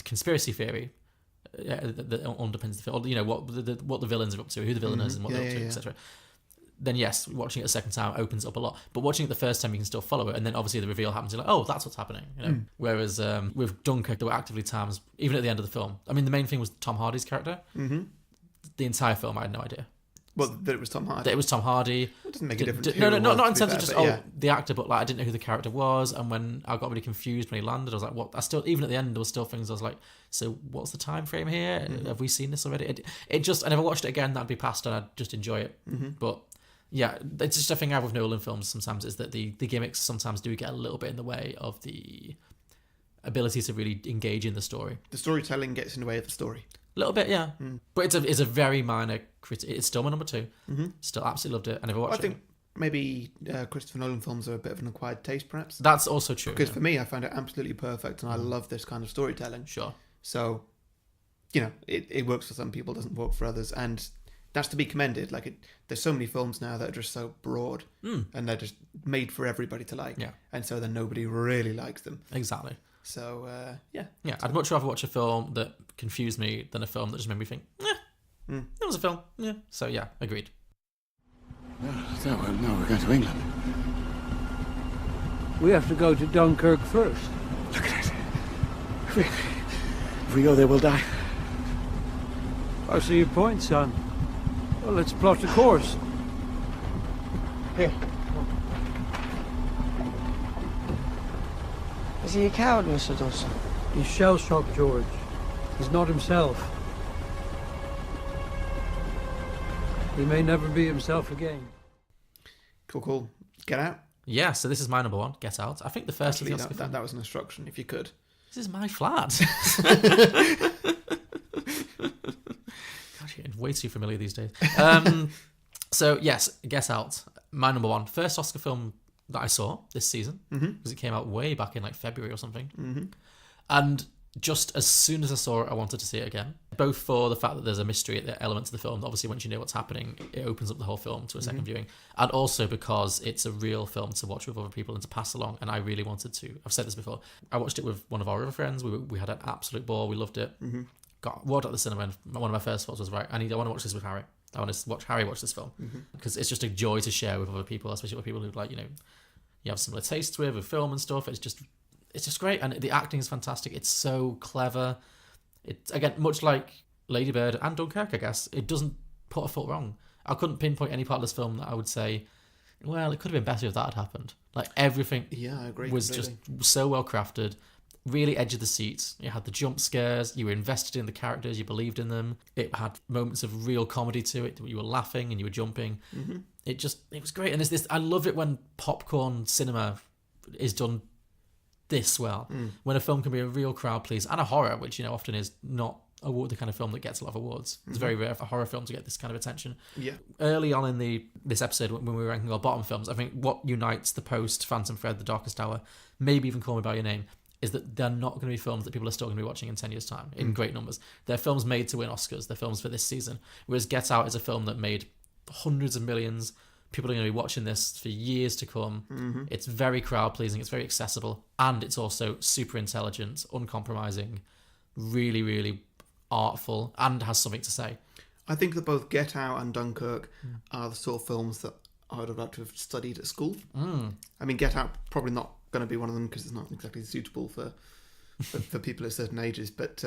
conspiracy theory that underpins the film, you know, what the villains are up to, who the villain is and what they're up to, etc. Then yes, watching it a second time opens up a lot. But watching it the first time, you can still follow it, and then obviously the reveal happens. You're like, oh, that's what's happening. You know? Whereas with Dunkirk, there were actively times, even at the end of the film. I mean, the main thing was Tom Hardy's character. The entire film, I had no idea. Well, that it was Tom Hardy. That it was Tom Hardy. It doesn't make a difference. No, not in terms of just the actor, but like I didn't know who the character was, and when I got really confused when he landed, I was like, what? I still, even at the end, there were still things I was like, so what's the time frame here? Have we seen this already? It just, and if I watched it again, that'd be past, and I'd just enjoy it. But yeah, it's just a thing I have with Nolan films sometimes, is that the gimmicks sometimes do get a little bit in the way of the ability to really engage in the story. The storytelling gets in the way of the story. A little bit, yeah. But it's a very minor critic. It's still my number 2. Still absolutely loved it. I never watched it. I think maybe Christopher Nolan films are a bit of an acquired taste, perhaps. That's also true. Because for me, I found it absolutely perfect, and I love this kind of storytelling. Sure. So, you know, it works for some people, doesn't work for others, and that's to be commended. Like, there's so many films now that are just so broad, and they're just made for everybody to like. Yeah. And so then nobody really likes them. Exactly. So, yeah. Yeah, I'd much rather watch a film that confused me than a film that just made me think, it was a film. Yeah. So, yeah, agreed. No, we're going to England. We have to go to Dunkirk first. Look at it. If we go there, we'll die. I see your point, son. Well, let's plot a course. Here. Is he a coward, Mr. Dawson? He's shell-shocked, George. He's not himself. He may never be himself again. Cool. Get Out? Yeah, so this is my number one, Get Out. I think the first Actually, of the Oscar that was an instruction, if you could. This is my flat. God, you're getting way too familiar these days. So, yes, Get Out. My number one. First Oscar film that I saw this season, because it came out way back in like February or something. Mm-hmm. And just as soon as I saw it, I wanted to see it again. Both for the fact that there's a mystery element to the film. Obviously, once you know what's happening, it opens up the whole film to a second viewing. And also because it's a real film to watch with other people and to pass along. And I really wanted to. I've said this before. I watched it with one of our other friends. We had an absolute ball. We loved it. Walked out the cinema, and one of my first thoughts was, right, I want to watch this with Harry. I want to watch Harry watch this film. Because it's just a joy to share with other people, especially with people who, like, you know, you have similar tastes with film and stuff. It's just great, and the acting is fantastic. It's so clever. It's, again, much like Lady Bird and Dunkirk, I guess. It doesn't put a foot wrong. I couldn't pinpoint any part of this film that I would say, well, it could have been better if that had happened. Like, everything I agree was completely. just so well crafted, really edge of the seats. You had the jump scares, you were invested in the characters, you believed in them. It had moments of real comedy to it. You were laughing and you were jumping. It was great. And there's this, I love it when popcorn cinema is done this well, when a film can be a real crowd pleaser, and a horror, which, you know, often is not the kind of film that gets a lot of awards. It's very rare for a horror film to get this kind of attention. Early on in this episode, when we were ranking our bottom films, I think what unites The Post, Phantom Thread, The Darkest Hour, maybe even Call Me By Your Name, is that they're not going to be films that people are still going to be watching in 10 years' time in great numbers. They're films made to win Oscars. They're films for this season. Whereas Get Out is a film that made hundreds of millions. People are going to be watching this for years to come. It's very crowd pleasing. It's very accessible, and it's also super intelligent, uncompromising, really, really artful, and has something to say. I think that both Get Out and Dunkirk are the sort of films that I would have liked to have studied at school. I mean, Get Out probably not going to be one of them because it's not exactly suitable for people at certain ages. But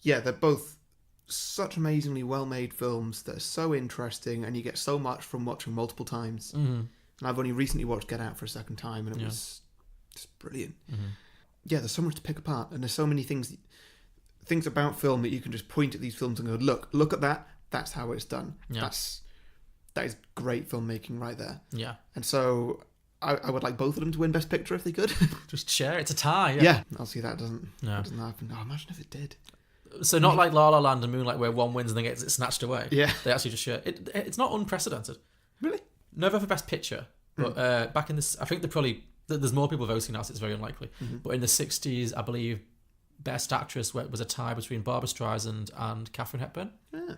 yeah, they're both such amazingly well-made films that are so interesting, and you get so much from watching multiple times. And I've only recently watched Get Out for a second time, and it was just brilliant. Yeah, there's so much to pick apart, and there's so many things about film that you can just point at these films and go, look at that. That's how it's done. That is great filmmaking right there. Yeah. And so I would like both of them to win Best Picture if they could. Just share. It's a tie. Yeah. I'll see that doesn't happen. Oh, imagine if it did. So not like La La Land and Moonlight, where one wins and then gets it snatched away. Yeah. They actually just share. It's not unprecedented. Really? Never for Best Picture. But back in this, I think there's more people voting now, so it's very unlikely. But in the 60s, I believe Best Actress was a tie between Barbra Streisand and Katharine Hepburn. Yeah.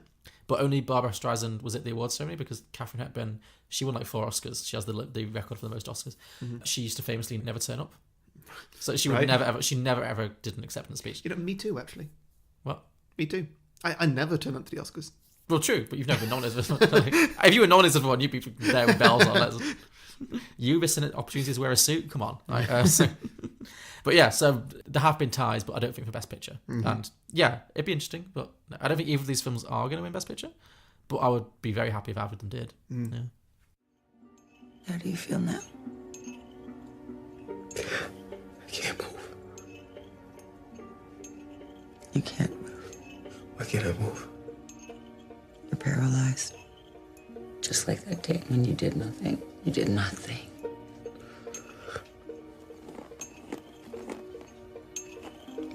But only Barbra Streisand was at the awards ceremony, because Katharine Hepburn, she won like 4 Oscars. She has the record for the most Oscars. She used to famously never turn up. So she would never ever did an acceptance speech. You know, me too, actually. What? Me too. I never turn up to the Oscars. Well, true, but you've never been nominated for if you were nominated for one, you'd be there with bells on. You missing opportunities to wear a suit? Come on. But yeah, so there have been ties, but I don't think for Best Picture. And yeah, it'd be interesting, but I don't think either of these films are going to win Best Picture. But I would be very happy if either of them did. Yeah. How do you feel now? I can't move. You can't move. Why can't I move? You're paralyzed. Just like that day when you did nothing. You did nothing.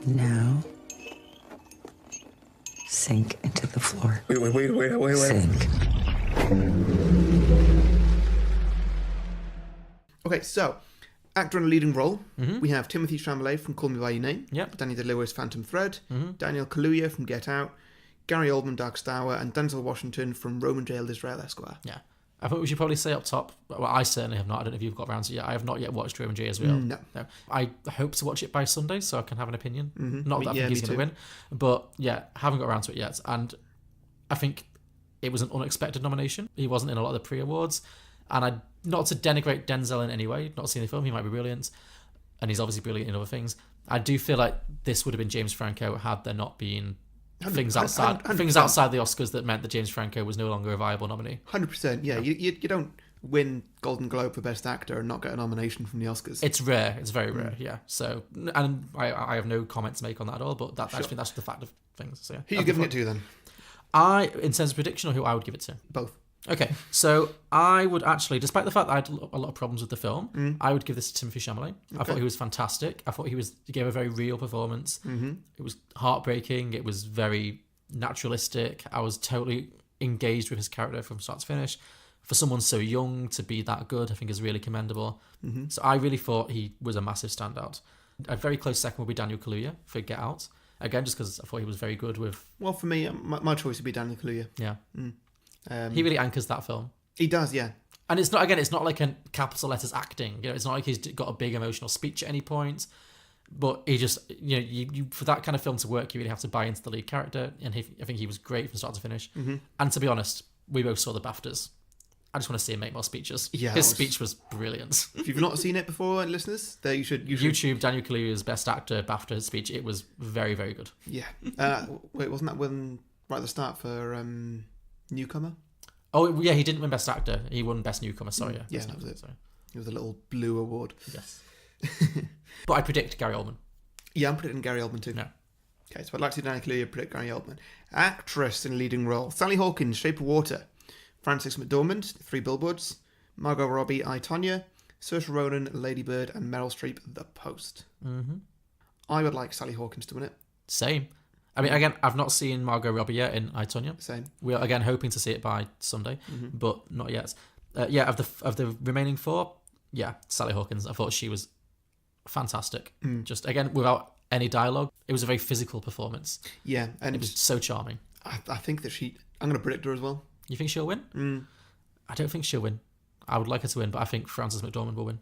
Now, sink into the floor. Wait. Sink. Okay, so actor in a leading role, we have Timothée Chalamet from Call Me By Your Name, Daniel Day-Lewis, Phantom Thread, Daniel Kaluuya from Get Out, Gary Oldman, Darkest Hour, and Denzel Washington from Roman Jailed Israel Esquire. Yeah. I think we should probably say up top, well, I certainly have not, I don't know if you've got around to it yet, I have not yet watched Roman J. Israel. No. I hope to watch it by Sunday so I can have an opinion. Not that I think he's going to win, but yeah, haven't got around to it yet. And I think it was an unexpected nomination. He wasn't in a lot of the pre-awards, and not to denigrate Denzel in any way, not seen the film, he might be brilliant, and he's obviously brilliant in other things. I do feel like this would have been James Franco had there not been things outside the Oscars that meant that James Franco was no longer a viable nominee. 100%, yeah. You don't win Golden Globe for Best Actor and not get a nomination from the Oscars. It's rare. It's very rare, yeah. So, and I have no comment to make on that at all, but I think that's the fact of things. So, yeah. Who are you giving it to then? In terms of prediction, or who I would give it to? Both. Okay, so I would actually, despite the fact that I had a lot of problems with the film, I would give this to Timothée Chalamet. I thought he was fantastic. I thought he gave a very real performance. It was heartbreaking. It was very naturalistic. I was totally engaged with his character from start to finish. For someone so young to be that good, I think is really commendable. So I really thought he was a massive standout. A very close second would be Daniel Kaluuya for Get Out. Again, just because I thought he was very good with... Well, for me, my choice would be Daniel Kaluuya. Yeah. He really anchors that film. He does, yeah. And it's not like a capital letters acting. You know, it's not like he's got a big emotional speech at any point. But he just, you for that kind of film to work, you really have to buy into the lead character. And I think he was great from start to finish. And to be honest, we both saw the BAFTAs. I just want to see him make more speeches. Yeah, his speech was brilliant. If you've not seen it before, listeners, you should YouTube Daniel Kaluuya's Best Actor BAFTA speech. It was very, very good. Yeah. Wait, wasn't that one right at the start for Newcomer? Oh yeah, he didn't win Best Actor. He won Best Newcomer. Sorry, yeah, that was it. Sorry. It was a little blue award. Yes. But I predict Gary Oldman. Yeah, I'm predicting Gary Oldman too. No. Okay, so I'd like to see Daniel Kaluuya predict Gary Oldman. Actress in a leading role: Sally Hawkins, Shape of Water; Frances McDormand, 3 Billboards; Margot Robbie, I, Tonya; Saoirse Ronan, Lady Bird; and Meryl Streep, The Post. I would like Sally Hawkins to win it. Same. I mean, again, I've not seen Margot Robbie yet in I, Tonya. Same. We are again hoping to see it by Sunday, but not yet. Of the remaining 4, Sally Hawkins. I thought she was fantastic. Just again, without any dialogue, it was a very physical performance. Yeah, and it was so charming. I think that I'm going to predict her as well. You think she'll win? I don't think she'll win. I would like her to win, but I think Frances McDormand will win.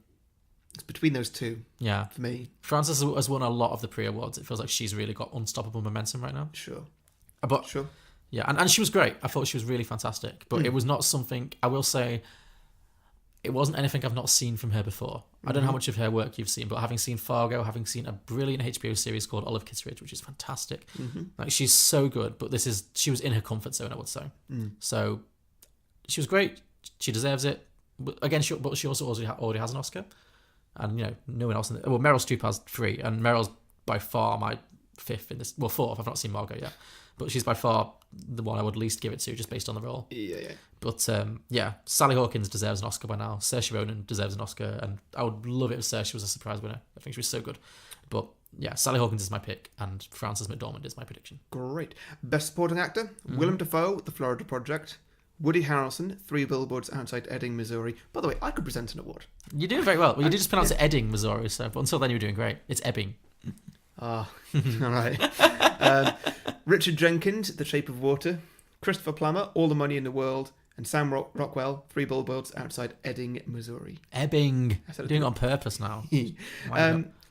It's between those two. Yeah. For me. Frances has won a lot of the pre-awards. It feels like she's really got unstoppable momentum right now. Sure. But, sure. Yeah, and she was great. I thought she was really fantastic. But it was not something, I will say, it wasn't anything I've not seen from her before. I don't know how much of her work you've seen, but having seen Fargo, having seen a brilliant HBO series called Olive Kids Ridge, which is fantastic. Like, she's so good, but she was in her comfort zone, I would say. So, she was great. She deserves it. But again, she also already has an Oscar. And, no one else well, Meryl Streep has 3, and Meryl's by far my 5th in this. Well, 4th. I've not seen Margot yet. But she's by far the one I would least give it to, just based on the role. Yeah. But, Sally Hawkins deserves an Oscar by now. Saoirse Ronan deserves an Oscar, and I would love it if Saoirse was a surprise winner. I think she was so good. But, Sally Hawkins is my pick, and Frances McDormand is my prediction. Great. Best Supporting Actor: Willem Dafoe, The Florida Project; Woody Harrelson, 3 Billboards Outside Ebbing, Missouri. By the way, I could present an award. You're doing very well. Well, you did just pronounce it Ebbing, Missouri, but until then you were doing great. It's Ebbing. All right. Richard Jenkins, The Shape of Water; Christopher Plummer, All the Money in the World; and Sam Rockwell, 3 Billboards Outside Ebbing, Missouri. Ebbing. You're doing it on purpose now.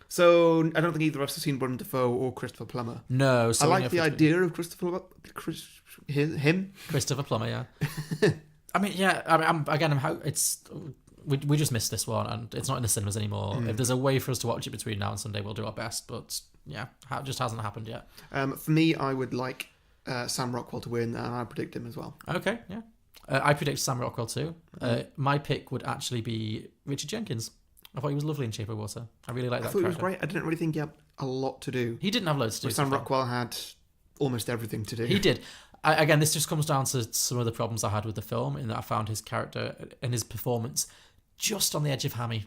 So I don't think either of us have seen Willem Dafoe or Christopher Plummer. No. So I like the idea of Christopher Plummer, yeah. I mean, we just missed this one, and it's not in the cinemas anymore. If there's a way for us to watch it between now and Sunday, we'll do our best. But it just hasn't happened yet. For me, I would like Sam Rockwell to win, and I predict him as well. Okay, yeah. I predict Sam Rockwell too. My pick would actually be Richard Jenkins. I thought he was lovely in Shape of Water. I really like that character. He was great. I didn't really think he had a lot to do. He didn't have loads to do. Sam Rockwell had almost everything to do. He did. Again, this just comes down to some of the problems I had with the film, in that I found his character and his performance just on the edge of hammy.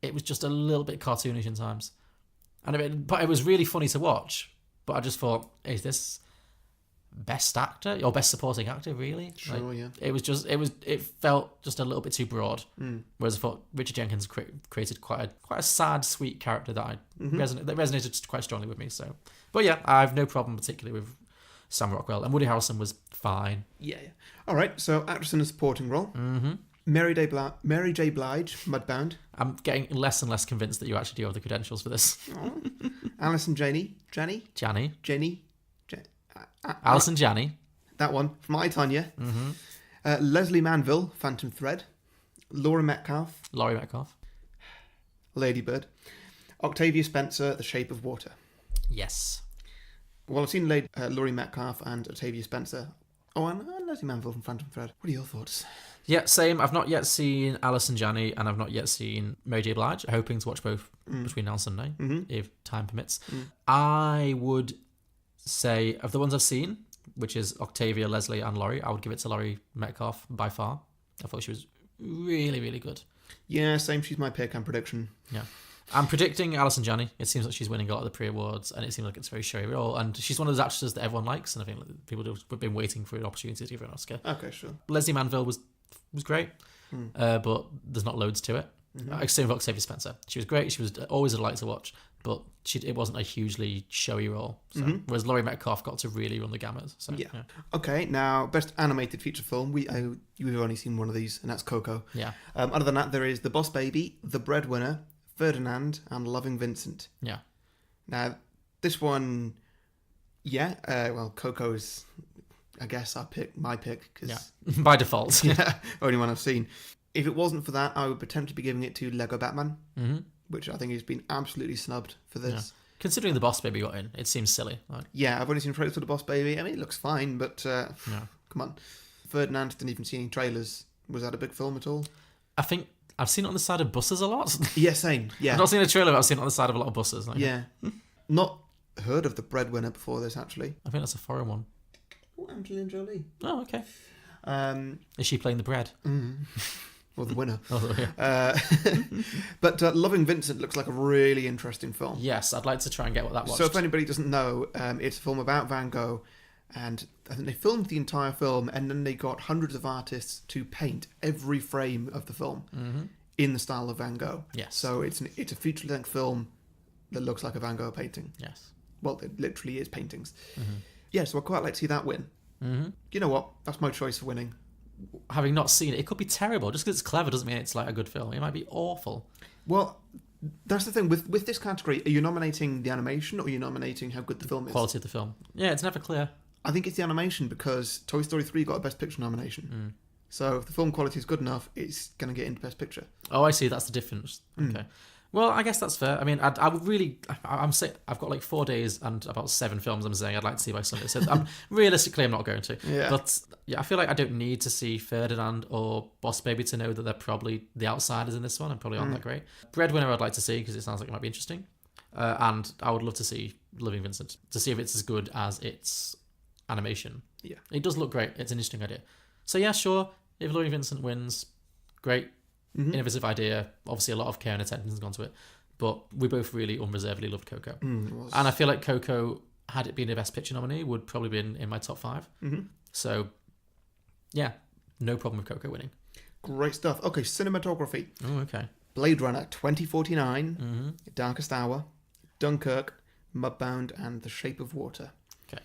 It was just a little bit cartoonish in times. But it was really funny to watch. But I just thought, is this best actor or best supporting actor, really? Sure, yeah. It felt just a little bit too broad. Whereas I thought Richard Jenkins created quite a sad, sweet character that resonated quite strongly with me. So, but yeah, I have no problem particularly with Sam Rockwell, and Woody Harrelson was fine. Yeah. All right, so actress in a supporting role. Mary J. Blige, Mudbound. I'm getting less and less convinced that you actually do have the credentials for this. Alison Janney. Alison Janney. That one, from I, Tonya. Leslie Manville, Phantom Thread. Laurie Metcalf. Lady Bird. Octavia Spencer, The Shape of Water. Yes. Well, I've seen Laurie Metcalf and Octavia Spencer. Oh, and Leslie Manville from Phantom Thread. What are your thoughts? Yeah, same. I've not yet seen Alison Janney, and I've not yet seen Mary J. Blige. Hoping to watch both between now and Sunday, if time permits. I would say, of the ones I've seen, which is Octavia, Leslie, and Laurie. I would give it to Laurie Metcalf by far. I thought she was really, really good. Yeah, same. She's my pick and prediction. Yeah. I'm predicting Alison Janney. It seems like she's winning a lot of the pre-awards, and it seems like it's a very showy role. And she's one of those actresses that everyone likes, and I think like, people have been waiting for an opportunity to give her an Oscar. Okay, sure. Leslie Manville was great, but there's not loads to it. Same with Octavia Spencer. She was great. She was always a delight to watch, but it wasn't a hugely showy role. So, whereas Laurie Metcalf got to really run the gamut. So, yeah. Okay, now best animated feature film. You've only seen one of these, and that's Coco. Yeah. Other than that, there is The Boss Baby, The Breadwinner, Ferdinand, and Loving Vincent. Yeah. Now, this one, well, Coco is, I guess, my pick. Cause, by default. Yeah, only one I've seen. If it wasn't for that, I would potentially be giving it to Lego Batman, which I think has been absolutely snubbed for this. Yeah. Considering The Boss Baby got in, it seems silly. Like. Yeah, I've only seen trailers for The Boss Baby. I mean, it looks fine, but come on. Ferdinand, didn't even see any trailers. Was that a big film at all? I think I've seen it on the side of buses a lot. Yeah, same. Yeah. I've not seen a trailer, but I've seen it on the side of a lot of buses. Like, yeah. Not heard of The Breadwinner before this, actually. I think that's a foreign one. Oh, Angelina Jolie. Oh, okay. Is she playing the bread? Or the winner. Oh, yeah. But Loving Vincent looks like a really interesting film. Yes, I'd like to try and get what that was. So if anybody doesn't know, it's a film about Van Gogh, and I think they filmed the entire film, and then they got hundreds of artists to paint every frame of the film in the style of Van Gogh. Yes. So it's a feature-length film that looks like a Van Gogh painting. Yes. Well, it literally is paintings. Yeah, so I'd quite like to see that win. You know what? That's my choice for winning. Having not seen it, it could be terrible. Just because it's clever doesn't mean it's like a good film. It might be awful. Well, that's the thing. With this category, are you nominating the animation or are you nominating how good the film is? Quality of the film. Yeah, it's never clear. I think it's the animation because Toy Story 3 got a Best Picture nomination. So if the film quality is good enough, it's going to get into Best Picture. Oh, I see. That's the difference. Okay. Well, I guess that's fair. I mean, I would really... I'm saying I've got like 4 days and about 7 films I'm saying I'd like to see by Sunday. So realistically, I'm not going to. Yeah. But yeah, I feel like I don't need to see Ferdinand or Boss Baby to know that they're probably the outsiders in this one and probably aren't that great. Breadwinner I'd like to see because it sounds like it might be interesting. And I would love to see Loving Vincent to see if it's as good as its animation. Yeah. It does look great. It's an interesting idea. So yeah, sure. If Loving Vincent wins, great. Innovative idea. Obviously, a lot of care and attention has gone to it. But we both really unreservedly loved Coco. And I feel like Coco, had it been a Best Picture nominee, would probably been in my top 5. So, yeah, no problem with Coco winning. Great stuff. Okay, cinematography. Oh, okay. Blade Runner 2049, Darkest Hour, Dunkirk, Mudbound, and The Shape of Water. Okay.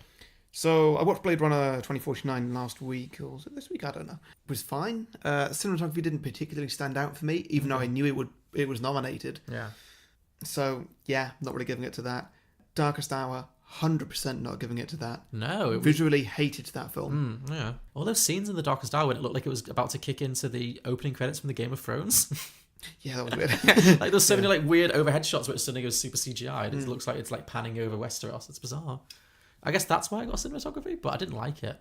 So I watched Blade Runner 2049 last week, or was it this week? I don't know. It was fine. Cinematography didn't particularly stand out for me, even though I knew it was nominated. Yeah. So yeah, not really giving it to that. Darkest Hour, 100% not giving it to that. No. Visually hated that film. Yeah. All those scenes in The Darkest Hour when it looked like it was about to kick into the opening credits from the Game of Thrones. Yeah, that was weird. Like there's so many like weird overhead shots where it suddenly goes super CGI. It looks like it's like panning over Westeros. It's bizarre. I guess that's why I got cinematography, but I didn't like it.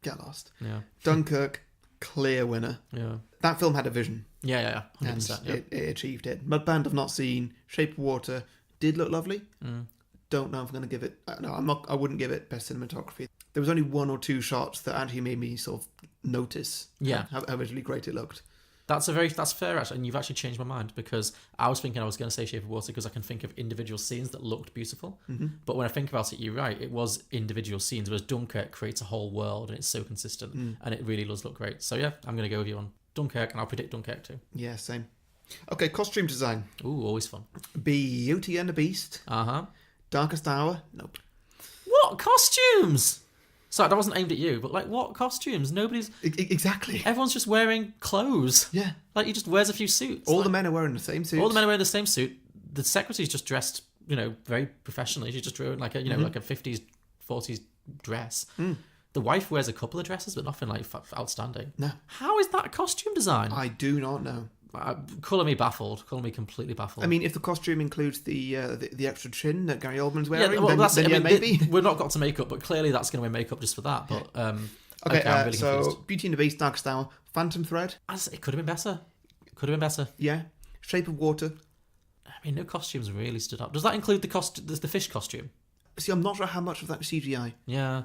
Get lost. Yeah. Dunkirk, clear winner. Yeah. That film had a vision. Yeah. 100%, And it achieved it. Mudbound I've not seen. Shape of Water did look lovely. Don't know if I'm going to give it... No, I'm not. I wouldn't give it best cinematography. There was only 1 or 2 shots that actually made me sort of notice how visually great it looked. That's fair, actually, and you've actually changed my mind because I was thinking I was going to say Shape of Water because I can think of individual scenes that looked beautiful. But when I think about it, you're right, it was individual scenes, whereas Dunkirk creates a whole world and it's so consistent and it really does look great. So yeah, I'm going to go with you on Dunkirk and I'll predict Dunkirk too. Yeah, same. Okay, costume design. Ooh, always fun. Beauty and the Beast. Darkest Hour. Nope. What costumes? Sorry, that wasn't aimed at you, but like, what costumes? Nobody's... Exactly. Everyone's just wearing clothes. Yeah. Like, he just wears a few suits. All the men are wearing the same suit. All the men are wearing the same suit. The secretary's just dressed, very professionally. She's just wearing like a, like a 50s, 40s dress. The wife wears a couple of dresses, but nothing like outstanding. No. How is that costume design? I do not know. Colour me baffled. Colour me completely baffled. I mean, if the costume includes the extra chin that Gary Oldman's wearing, yeah, well, then maybe. We're not got to makeup, but clearly that's going to wear makeup just for that. But okay, I'm really so confused. Beauty and the Beast, Darkest Hour, Phantom Thread. It could have been better. Yeah. Shape of Water. I mean, no costumes really stood up. Does that include the fish costume? See, I'm not sure how much of that was CGI. Yeah.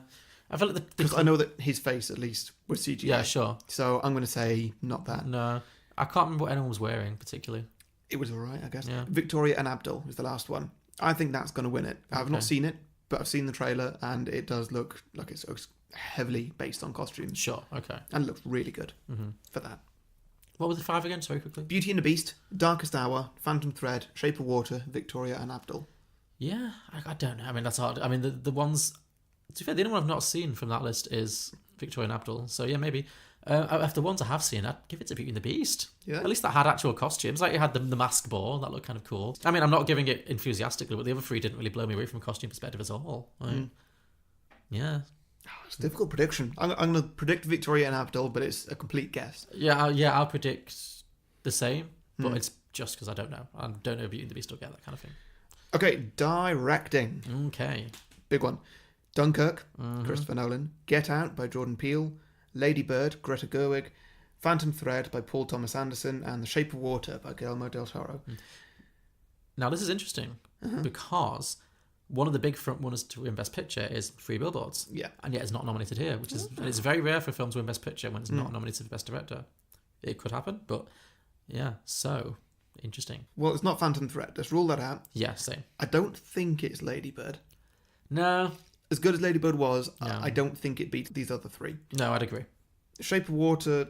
I feel like because I know that his face, at least, was CGI. Yeah, sure. So I'm going to say not that. No. I can't remember what anyone was wearing, particularly. It was alright, I guess. Yeah. Victoria and Abdul is the last one. I think that's going to win it. I've not seen it, but I've seen the trailer, and it does look like it's heavily based on costumes. Sure, okay. And it looks really good for that. What were the 5 again? Sorry, quickly. Beauty and the Beast, Darkest Hour, Phantom Thread, Shape of Water, Victoria and Abdul. Yeah, I don't know. I mean, that's hard. I mean, the ones... To be fair, the only one I've not seen from that list is Victoria and Abdul. So yeah, maybe. After ones I have seen, I'd give it to Beauty and the Beast. Yeah. At least that had actual costumes. Like, it had the mask ball. That looked kind of cool. I mean, I'm not giving it enthusiastically, but the other 3 didn't really blow me away from a costume perspective at all. Like, yeah. It's a difficult prediction. I'm going to predict Victoria and Abdul, but it's a complete guess. Yeah, I'll predict the same, but it's just because I don't know. I don't know if Beauty and the Beast will get that kind of thing. Okay, directing. Okay. Big one. Dunkirk, Christopher Nolan. Get Out by Jordan Peele. Lady Bird, Greta Gerwig. Phantom Thread by Paul Thomas Anderson. And The Shape of Water by Guillermo del Toro. Now, this is interesting because one of the big front runners to win Best Picture is Three Billboards. Yeah. And yet it's not nominated here, which is and it's very rare for a film to win Best Picture when it's not nominated for Best Director. It could happen, but yeah, so interesting. Well, it's not Phantom Thread. Let's rule that out. Yeah, same. I don't think it's Lady Bird. No. As good as Lady Bird was, No. I don't think it beats these other 3. No, I'd agree. Shape of Water,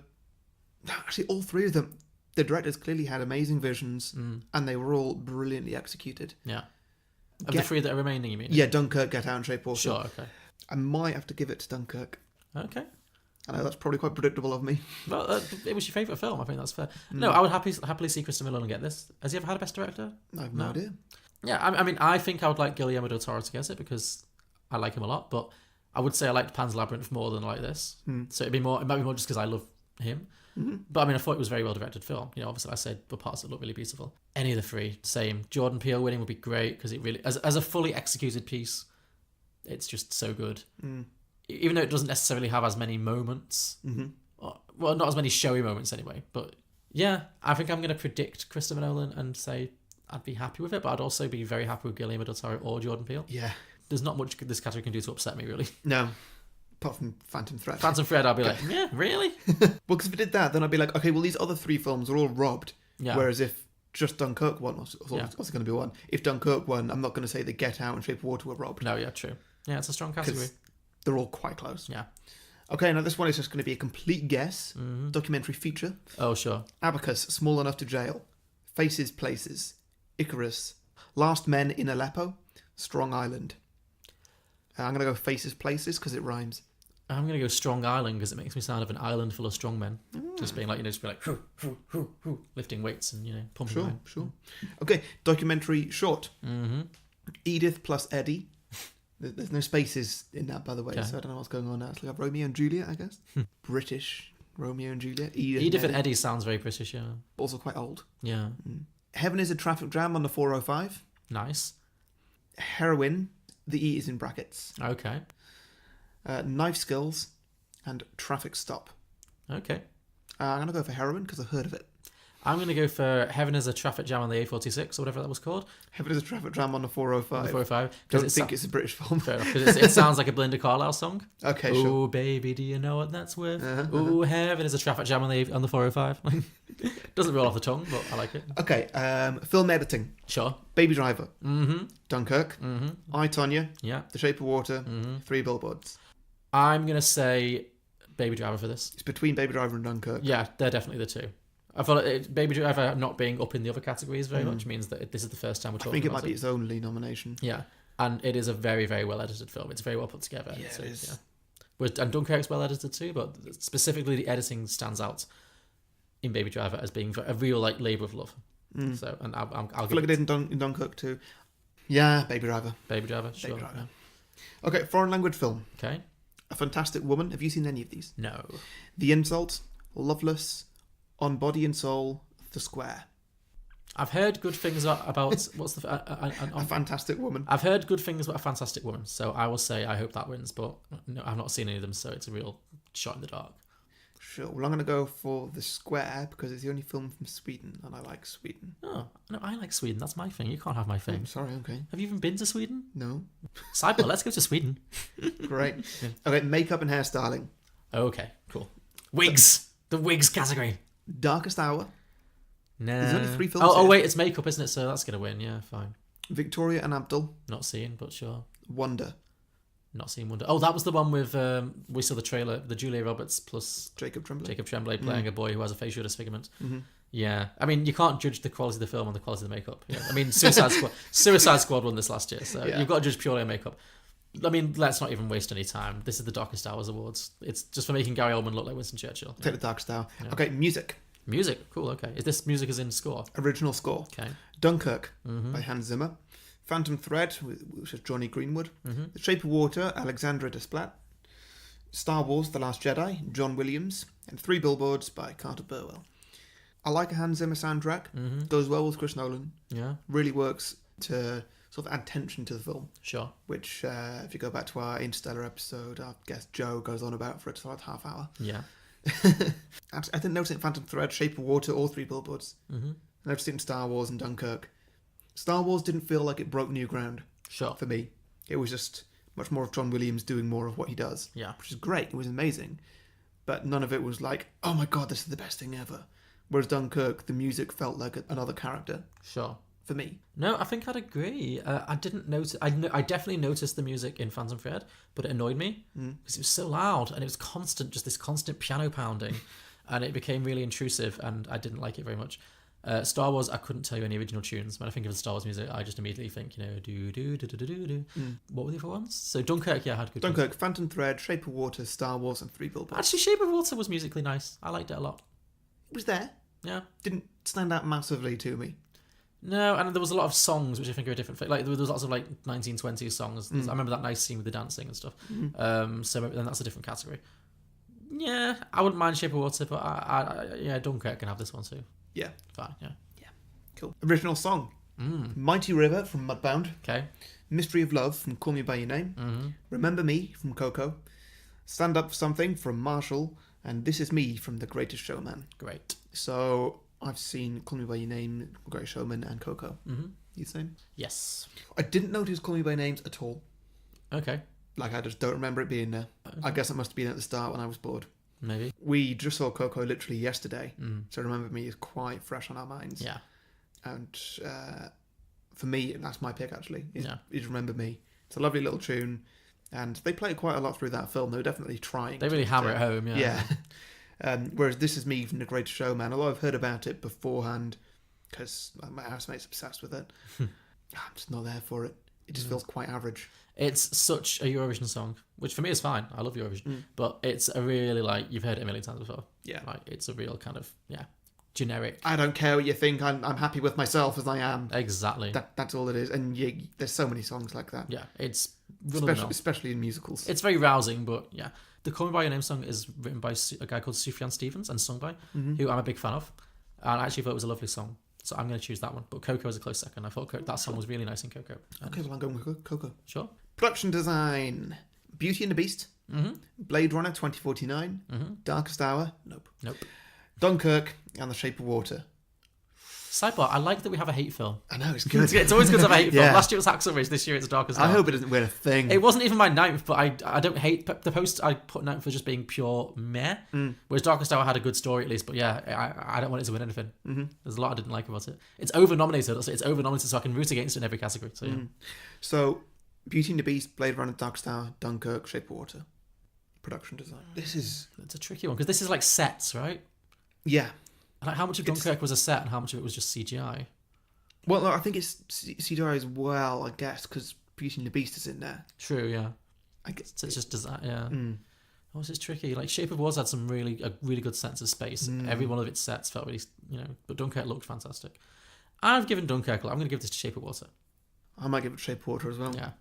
actually all 3 of them, the directors clearly had amazing visions and they were all brilliantly executed. Yeah. Of the 3 that are remaining, you mean? Yeah, Dunkirk, Get Out and Shape of Water. Sure, okay. I might have to give it to Dunkirk. Okay. I know that's probably quite predictable of me. Well, it was your favourite film. I think that's fair. No, I would happily see Christopher Nolan get this. Has he ever had a Best Director? I have no idea. Yeah, I mean, I think I would like Guillermo del Toro to get it because I like him a lot, but I would say I liked Pan's Labyrinth more than I like this. So it might be more just because I love him. But I mean, I thought it was a very well directed film. You know, obviously I said the parts that look really beautiful. Any of the 3, same. Jordan Peele winning would be great because it really, as a fully executed piece, it's just so good. Even though it doesn't necessarily have as many moments, well, not as many showy moments anyway. But yeah, I think I'm going to predict Christopher Nolan and say I'd be happy with it, but I'd also be very happy with Guillermo del Toro or Jordan Peele. Yeah. There's not much this category can do to upset me, really. No. Apart from Phantom Thread. Phantom Thread, I'll be like, yeah, really? Well, because if it did that, then I'd be like, okay, well, these other 3 films are all robbed. Yeah. Whereas if just Dunkirk won, what's going to be one? If Dunkirk won, I'm not going to say that Get Out and Shape of Water were robbed. No, yeah, true. Yeah, it's a strong category. They're all quite close. Yeah. Okay, now this one is just going to be a complete guess. Documentary feature. Oh, sure. Abacus, Small Enough to Jail. Faces, Places. Icarus. Last Men in Aleppo. Strong Island. I'm going to go Faces, Places because it rhymes. I'm going to go Strong Island because it makes me sound of an island full of strong men. Just being like, just be like, hoo, hoo, hoo, hoo, lifting weights and, pumping around. Sure. Okay, documentary short. Edith plus Eddie. There's no spaces in that, by the way, so I don't know what's going on now. It's like Romeo and Juliet, I guess. British Romeo and Juliet. Edith and Eddie sounds very British, yeah. Also quite old. Yeah. Heaven is a Traffic Jam on the 405. Nice. Heroin. The E is in brackets. Okay. Knife Skills and Traffic Stop. Okay. I'm going to go for Heroin because I've heard of it. I'm going to go for Heaven is a Traffic Jam on the A46 or whatever that was called. Heaven is a Traffic Jam on the 405. On the 405. Don't think it's a British film. Fair enough, because it sounds like a Belinda Carlisle song. Okay, sure. Oh, baby, do you know what that's worth? Oh, Heaven is a Traffic Jam on the 405. Doesn't roll off the tongue, but I like it. Okay, film editing. Sure. Baby Driver. Dunkirk. I, Tonya. Yeah. The Shape of Water. 3 Billboards. I'm going to say Baby Driver for this. It's between Baby Driver and Dunkirk. Yeah, they're definitely the 2. I feel like Baby Driver not being up in the other categories very much means that this is the first time we're talking about it. I think it might be its only nomination. Yeah, and it is a very, very well edited film. It's very well put together. Yeah, it is. Yeah. And Dunkirk's well edited too, but specifically the editing stands out in Baby Driver as being a real labour of love. So, and I'll feel like it did in Dunkirk too. Yeah, Baby Driver. Baby Driver, sure. Baby Driver. Yeah. Okay, foreign language film. Okay. A Fantastic Woman. Have you seen any of these? No. The Insult, Loveless, On Body and Soul, The Square. I've heard good things about what's the A Fantastic Woman. I've heard good things about A Fantastic Woman, so I will say I hope that wins, but no, I've not seen any of them, so it's a real shot in the dark. Sure. Well, I'm going to go for The Square because it's the only film from Sweden, and I like Sweden. Oh, no, I like Sweden. That's my thing. You can't have my thing. Oh, sorry, okay. Have you even been to Sweden? No. Sidebar, let's go to Sweden. Great. Okay, makeup and hairstyling. Okay, cool. Wigs! The Wigs category. Darkest Hour. No. There's only 3 films Oh, here. wait, it's makeup, isn't it? So that's going to win. Yeah, fine. Victoria and Abdul. Not seeing, but sure. Wonder. Not seen Wonder. Oh, that was the one with we saw the trailer, the Julia Roberts plus Jacob Tremblay playing a boy who has a facial disfigurement. Mhm. Yeah, I mean, you can't judge the quality of the film on the quality of the makeup. Yeah. I mean, Suicide Squad won this last year, so Yeah. you've got to judge purely on makeup. I mean, let's not even waste any time. This is the Darkest Hours Awards. It's just for making Gary Oldman look like Winston Churchill. Take the Darkest Hour. Yeah. Okay, music. Music, cool. Okay, is this music as in score? Original score. Okay. Dunkirk Mhm. by Hans Zimmer. Phantom Thread, which is Johnny Greenwood. Mhm. The Shape of Water, Alexandra Desplat. Star Wars, The Last Jedi, John Williams. And 3 Billboards by Carter Burwell. I like a Hans Zimmer soundtrack. Mhm. Goes well with Chris Nolan. Yeah. Really works to sort of add tension to the film. Sure. Which, if you go back to our Interstellar episode, I guess Joe goes on about for its about half hour. Yeah. I didn't notice it in Phantom Thread, Shape of Water, or 3 Billboards. Mhm. I noticed it in Star Wars and Dunkirk. Star Wars didn't feel like it broke new ground. Sure. For me. It was just much more of John Williams doing more of what he does. Yeah. Which is great. It was amazing. But none of it was like, oh my god, this is the best thing ever. Whereas Dunkirk, the music felt like another character. Sure. For me. No, I think I'd agree. I didn't notice. I definitely noticed the music in Phantom Thread, but it annoyed me because it was so loud and it was constant, just this constant piano pounding, and it became really intrusive, and I didn't like it very much. Star Wars, I couldn't tell you any original tunes. When I think of the Star Wars music, I just immediately think, do do do do do do. What were the other ones? So Dunkirk, yeah, had good. Dunkirk, music. Phantom Thread, Shape of Water, Star Wars, and 3 Billboards. Actually, Shape of Water was musically nice. I liked it a lot. It was there. Yeah. Didn't stand out massively to me. No, and there was a lot of songs which I think are a different thing. Like there was lots of like 1920s songs. I remember that nice scene with the dancing and stuff. So maybe then that's a different category. Yeah, I wouldn't mind Shape of Water, but I Dunkirk can have this one too. Yeah. Fine. Yeah. Cool. Original song. Mighty River from Mudbound. Okay. Mystery of Love from Call Me By Your Name. Remember Me from Coco. Stand Up For Something from Marshall. And This Is Me from The Greatest Showman. Great. So I've seen Call Me By Your Name, Greatest Showman, and Coco. You the same? Yes. I didn't notice Call Me By Names at all. Okay. Like I just don't remember it being there. I guess it must have been at the start when I was bored. Maybe. We just saw Coco literally yesterday. So Remember Me is quite fresh on our minds. Yeah. And for me, that's my pick actually. Yeah. Is Remember Me. It's a lovely little tune, and they play it quite a lot through that film. They were definitely trying. They really hammer it home. Yeah. Yeah. Whereas This Is Me from The Greatest Showman, although I've heard about it beforehand, because my housemate's obsessed with it, I'm just not there for it. It just feels quite average. It's such a Eurovision song, which for me is fine. I love Eurovision, but it's a really you've heard it a million times before. Yeah. Like it's a real kind of generic. I don't care what you think. I'm happy with myself as I am. Exactly. That's all it is. And there's so many songs like that. Yeah, it's especially in musicals. It's very rousing, but yeah. The Call Me By Your Name song is written by a guy called Sufjan Stevens and sung by, who I'm a big fan of. And I actually thought it was a lovely song. So I'm going to choose that one. But Coco is a close second. I thought that song was really nice in Coco. Okay, well, I'm going with Coco. Sure. Production design. Beauty and the Beast. Blade Runner 2049. Darkest Hour. Nope. Dunkirk and The Shape of Water. Sidebar, I like that we have a hate film. I know, it's good. It's always good to have a hate film. Yeah. Last year was Hacksaw Ridge, this year it's Darkest Hour. I hope it doesn't win a thing. It wasn't even my ninth, but I don't hate the post I put ninth for just being pure meh. Whereas Darkest Hour had a good story at least, but yeah, I don't want it to win anything. There's a lot I didn't like about it. It's over-nominated, so I can root against it in every category. So yeah. So, Beauty and the Beast, Blade Runner, Darkest Hour, Dunkirk, Shape of Water. Production design. It's a tricky one, because this is like sets, right? Yeah. Like how much of Dunkirk was a set and how much of it was just CGI? Well, no, I think it's CGI as well, I guess, because Beauty and the Beast is in there. True, yeah. I guess so it's just design, yeah. Oh, this is tricky. Like Shape of Water had a really good sense of space. Every one of its sets felt really, but Dunkirk looked fantastic. I've given Dunkirk. I'm going to give this to Shape of Water. I might give it Shape of Water as well. Yeah,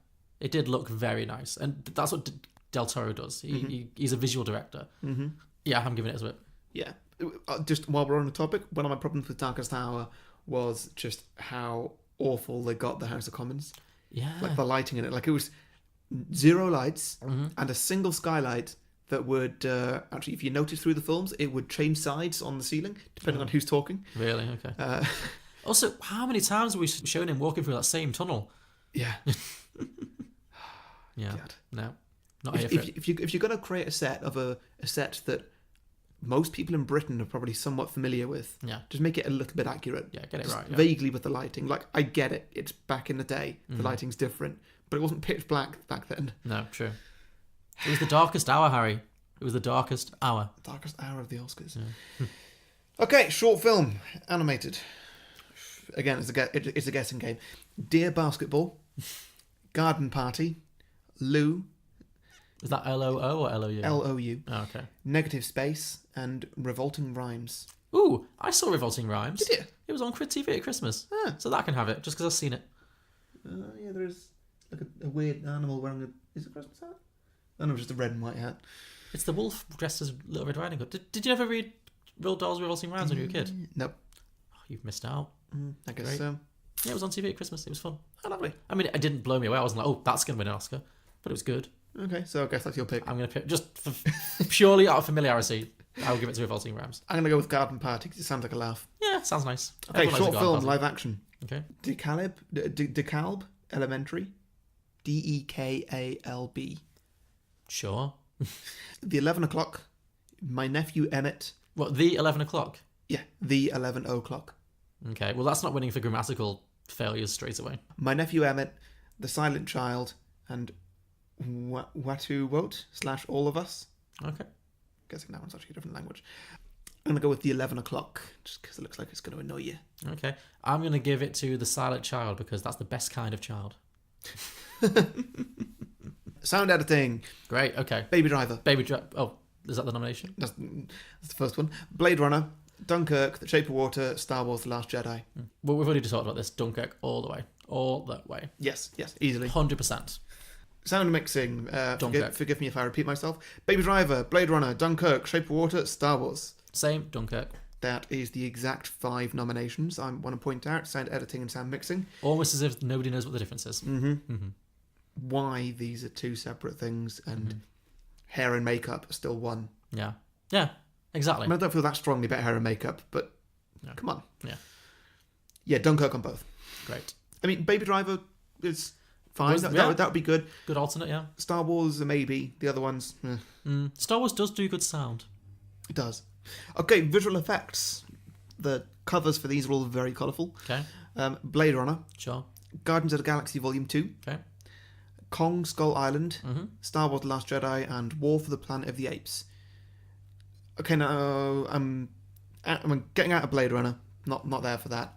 it did look very nice, and that's what Del Toro does. He's a visual director. Yeah, I'm giving it as well. Yeah. Just while we're on the topic, one of my problems with Darkest Hour was just how awful they got the House of Commons. Yeah. Like the lighting in it. Like it was zero lights and a single skylight that would actually, if you notice through the films, it would change sides on the ceiling depending on who's talking. Really? Okay. Also, how many times have we shown him walking through that same tunnel? Yeah. Yeah. God. No. Not here for it. If you're going to create a set that most people in Britain are probably somewhat familiar with, just make it a little bit accurate. Yeah, get it Just right. Yeah. Vaguely with the lighting. Like, I get it. It's back in the day. The Mhm. lighting's different. But it wasn't pitch black back then. No, true. It was the darkest hour, Harry. It was the darkest hour. Darkest hour of the Oscars. Okay, short film. Animated. Again, it's a guessing game. Dear Basketball. Garden Party. Lou. Is that L-O-O or L-O-U? L-O-U. Oh, okay. Negative Space and Revolting Rhymes. Ooh, I saw Revolting Rhymes. Did you? It was on Crit TV at Christmas. Ah. So that can have it, just because I've seen it. Yeah, there is like a weird animal wearing a... Is it a Christmas hat? Oh no, just a red and white hat. It's the wolf dressed as Little Red Riding Hood. Did you ever read Roald Dahl's Revolting Rhymes when you were a kid? Nope. Oh, you've missed out. I guess Great. so. Yeah, it was on TV at Christmas. It was fun. Oh, lovely. I mean, it didn't blow me away. I wasn't like, oh, that's going to win an Oscar. But it was good. Okay, so I guess that's your pick. I'm going to pick, just for purely out of familiarity, I'll give it to Revolting Rhymes. I'm going to go with Garden Party because it sounds like a laugh. Yeah, sounds nice. Okay, Everyone likes short a garden film, party. live action. Okay. DeKalb Elementary. DEKALB. Sure. The 11 o'clock. My Nephew Emmett. What, the 11 o'clock? Yeah, the 11 o'clock. Okay, well, that's not winning for grammatical failures straight away. My Nephew Emmett, The Silent Child, and Watu Wote / All of Us. Okay. Guessing that one's actually a different language. I'm going to go with the 11 o'clock, just because it looks like it's going to annoy you. Okay. I'm going to give it to The Silent Child because that's the best kind of child. Sound editing. Great, okay. Baby Driver. Oh, is that the nomination? That's the first one. Blade Runner, Dunkirk, The Shape of Water, Star Wars, The Last Jedi. Well, we've already just talked about this. Dunkirk, all the way. All the way. Yes, easily. 100%. Sound mixing. Dunkirk. Forgive me if I repeat myself. Baby Driver, Blade Runner, Dunkirk, Shape of Water, Star Wars. Same, Dunkirk. That is the exact 5 nominations. I want to point out sound editing and sound mixing. Almost as if nobody knows what the difference is. Why these are 2 separate things and hair and makeup are still one. Yeah. Yeah, exactly. I mean, I don't feel that strongly about hair and makeup, but come on. Yeah, Dunkirk on both. Great. I mean, Baby Driver is fine. That would be good. Good alternate, yeah. Star Wars, a maybe. The other ones, Star Wars does do good sound. It does. Okay, visual effects. The covers for these are all very colourful. Okay. Blade Runner. Sure. Guardians of the Galaxy Volume 2. Okay. Kong Skull Island. Star Wars The Last Jedi. And War for the Planet of the Apes. Okay, now I'm getting out of Blade Runner. Not there for that.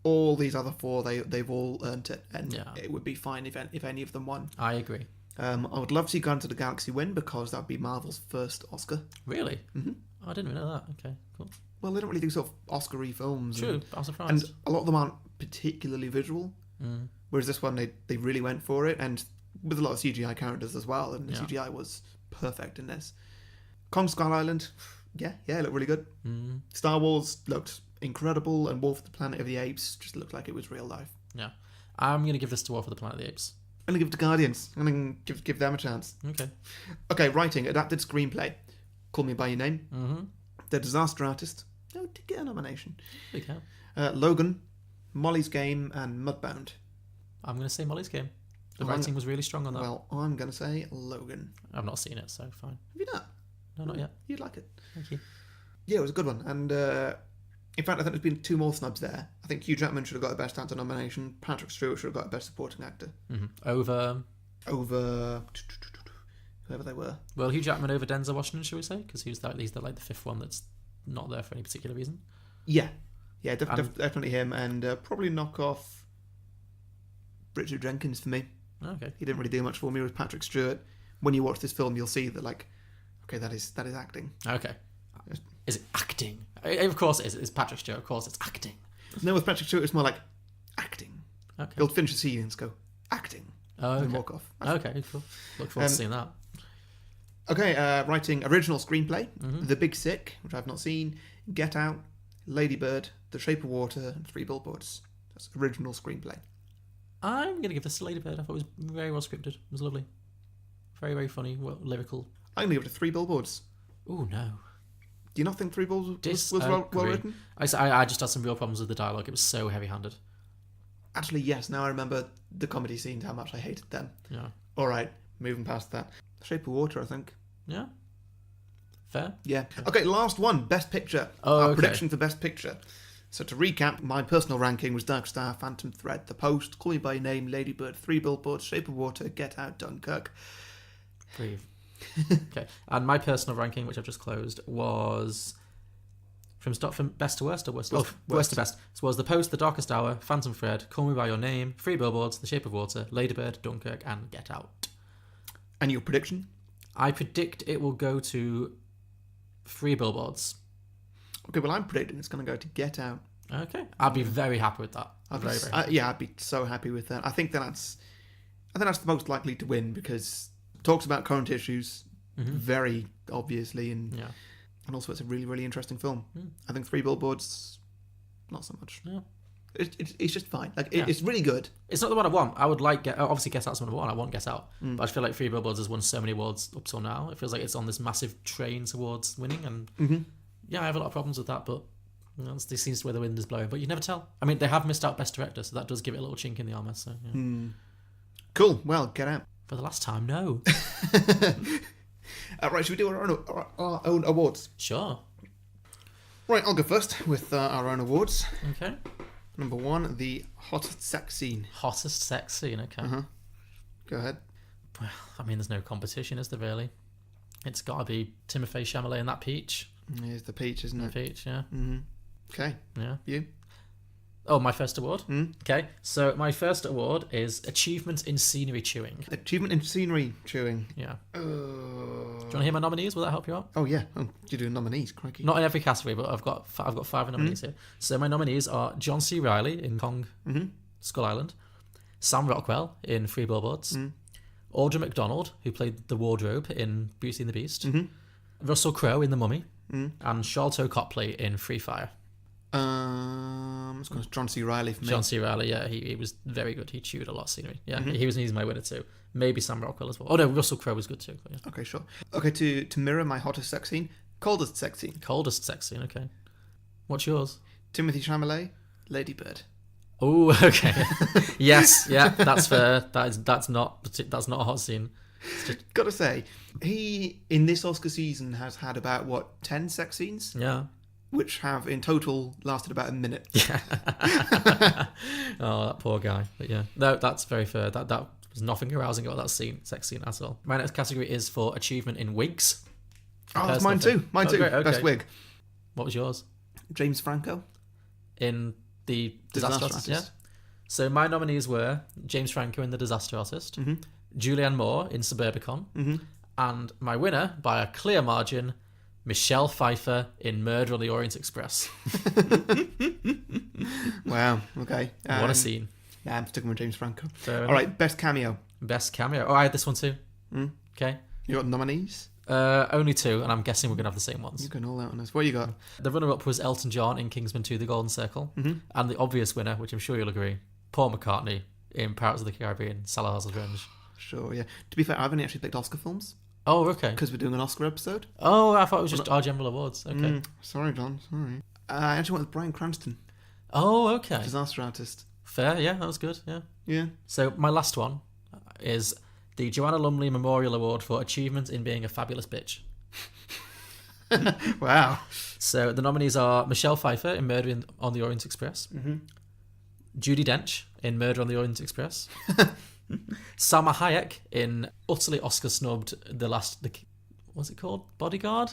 All these other 4, they've all earned it, and it would be fine if any of them won. I agree. I would love to see Guardians of the Galaxy win because that would be Marvel's first Oscar. Really? Oh, I didn't even know that. Okay, cool. Well, they don't really do sort of Oscar-y films. True, I'm surprised. And a lot of them aren't particularly visual. Whereas this one, they really went for it, and with a lot of CGI characters as well, and the CGI was perfect in this. Kong Skull Island, yeah, it looked really good. Star Wars looked incredible, and War for the Planet of the Apes just looked like it was real life. Yeah. I'm going to give this to War for the Planet of the Apes. I'm going to give it to Guardians. I'm going to give them a chance. Okay, writing, adapted screenplay. Call Me By Your Name. The Disaster Artist. Oh, did get a nomination. Okay. Logan, Molly's Game, and Mudbound. I'm going to say Molly's Game. The writing was really strong on that. Well, I'm going to say Logan. I've not seen it, so fine. Have you not? No, not yet. You'd like it. Thank you. Yeah, it was a good one. And in fact, I think there's been 2 more snubs there. I think Hugh Jackman should have got the Best Actor nomination. Patrick Stewart should have got the Best Supporting Actor. Over whoever they were. Well, Hugh Jackman over Denzel Washington, shall we say? Because he's the 5th one that's not there for any particular reason. Yeah, definitely him, and probably knock off Richard Jenkins for me. Okay. He didn't really do much for me with Patrick Stewart. When you watch this film, you'll see that, okay, that is acting. Okay. Is it acting? Of course it is. It's Patrick Stewart. Of course it's acting. No, with Patrick Stewart, it's more like acting. Okay. He'll finish the scene and go, acting. And then walk off. Okay, cool. Look forward to seeing that. Okay, writing original screenplay. The Big Sick, which I've not seen. Get Out, Lady Bird, The Shape of Water, and 3 Billboards. That's original screenplay. I'm going to give this to Lady Bird. I thought it was very well scripted. It was lovely. Very, very funny, lyrical. I'm going to give it 3 billboards. Oh, no. Do you not think 3 billboards was well written? I just had some real problems with the dialogue. It was so heavy-handed. Actually, yes. Now I remember the comedy scenes, how much I hated them. Yeah. All right, moving past that. Shape of Water, I think. Yeah. Fair. Yeah. Okay, last one. Best Picture. Oh, Our okay. prediction for Best Picture. So to recap, my personal ranking was Dark Star, Phantom Thread, The Post, Call Me By Your Name, Lady Bird, 3 Billboards, Shape of Water, Get Out, Dunkirk. Breathe. Okay. And my personal ranking, which I've just closed, was from best to worst or worst? Worst to best. So was The Post, The Darkest Hour, Phantom Thread, Call Me By Your Name, 3 Billboards, The Shape of Water, Lady Bird, Dunkirk, and Get Out. And your prediction? I predict it will go to 3 Billboards. Okay, well, I'm predicting it's going to go to Get Out. Okay. I'd be very happy with that. I'd be so happy with that. I think that's the most likely to win because it talks about current issues very obviously, and also it's a really, really interesting film. I think 3 Billboards, not so much. Yeah. It's just fine. It's really good. It's not the one I want. I would like obviously Get Out's the one I want. I want Get Out, but I feel like 3 Billboards has won so many awards up till now. It feels like it's on this massive train towards winning, and I have a lot of problems with that. But this seems to where the wind is blowing. But you never tell. I mean, they have missed out Best Director, so that does give it a little chink in the armor. So Cool. Well, Get Out for the last time. No. Right, should we do our own awards? Sure. Right, I'll go first with our own awards. Okay. Number 1, the hottest sex scene. Hottest sex scene, okay. Go ahead. Well, I mean, there's no competition, is there really? It's got to be Timothée Chalamet and that peach. Here's the peach, isn't it? The peach, yeah. Okay. Yeah. You? Oh, my first award? Okay, so my first award is Achievement in Scenery Chewing. Achievement in Scenery Chewing. Yeah. Do you want to hear my nominees? Will that help you out? Oh, yeah. Oh, you're doing nominees, crikey. Not in every category, but I've got 5 nominees here. So my nominees are John C. Reilly in Kong Skull Island, Sam Rockwell in 3 Billboards, Audra McDonald, who played the wardrobe in Beauty and the Beast, Russell Crowe in The Mummy, and Sharlto Copley in Free Fire. It's got John C. Reilly for me. John C. Reilly, yeah, he was very good. He chewed a lot of scenery. Yeah, he's my winner too. Maybe Sam Rockwell as well. Oh no, Russell Crowe was good too. Yeah. Okay, sure. Okay, to mirror my hottest sex scene, coldest sex scene. Coldest sex scene. Okay. What's yours? Timothée Chalamet, Lady Bird. Oh, okay. Yes, yeah, that's fair. That's not a hot scene. Gotta say, he in this Oscar season has had about 10 sex scenes? Yeah. Which have in total lasted about a minute. Yeah. Oh, that poor guy. But yeah, no, that's very fair. That was nothing arousing about that sex scene at all. My next category is for achievement in wigs. Oh, that's mine too. Mine too. Great, okay. Best wig. What was yours? James Franco. In the Disaster Artist. Yeah. So my nominees were James Franco in The Disaster Artist, Julianne Moore in Suburbicon, and my winner by a clear margin, Michelle Pfeiffer in Murder on the Orient Express. Wow, okay. What a scene. Yeah, I'm sticking with James Franco. Fair All right, best cameo. Best cameo. Oh, I had this one too. Okay. You got nominees? Only 2, and I'm guessing we're going to have the same ones. You're going all out on this. What you got? The runner-up was Elton John in Kingsman 2, The Golden Circle. And the obvious winner, which I'm sure you'll agree, Paul McCartney in Pirates of the Caribbean, Salazar's Revenge. Sure, yeah. To be fair, I haven't actually picked Oscar films. Oh, okay. Because we're doing an Oscar episode. Oh, I thought it was just our general awards. Okay. Sorry, John. Sorry. I actually went with Bryan Cranston. Oh, okay. Disaster Artist. Fair, yeah, that was good, yeah. Yeah. So my last one is the Joanna Lumley Memorial Award for Achievement in Being a Fabulous Bitch. Wow. So the nominees are Michelle Pfeiffer in Murder on the Orient Express, Judi Dench in Murder on the Orient Express, Salma Hayek in utterly Oscar snubbed what's it called? Bodyguard?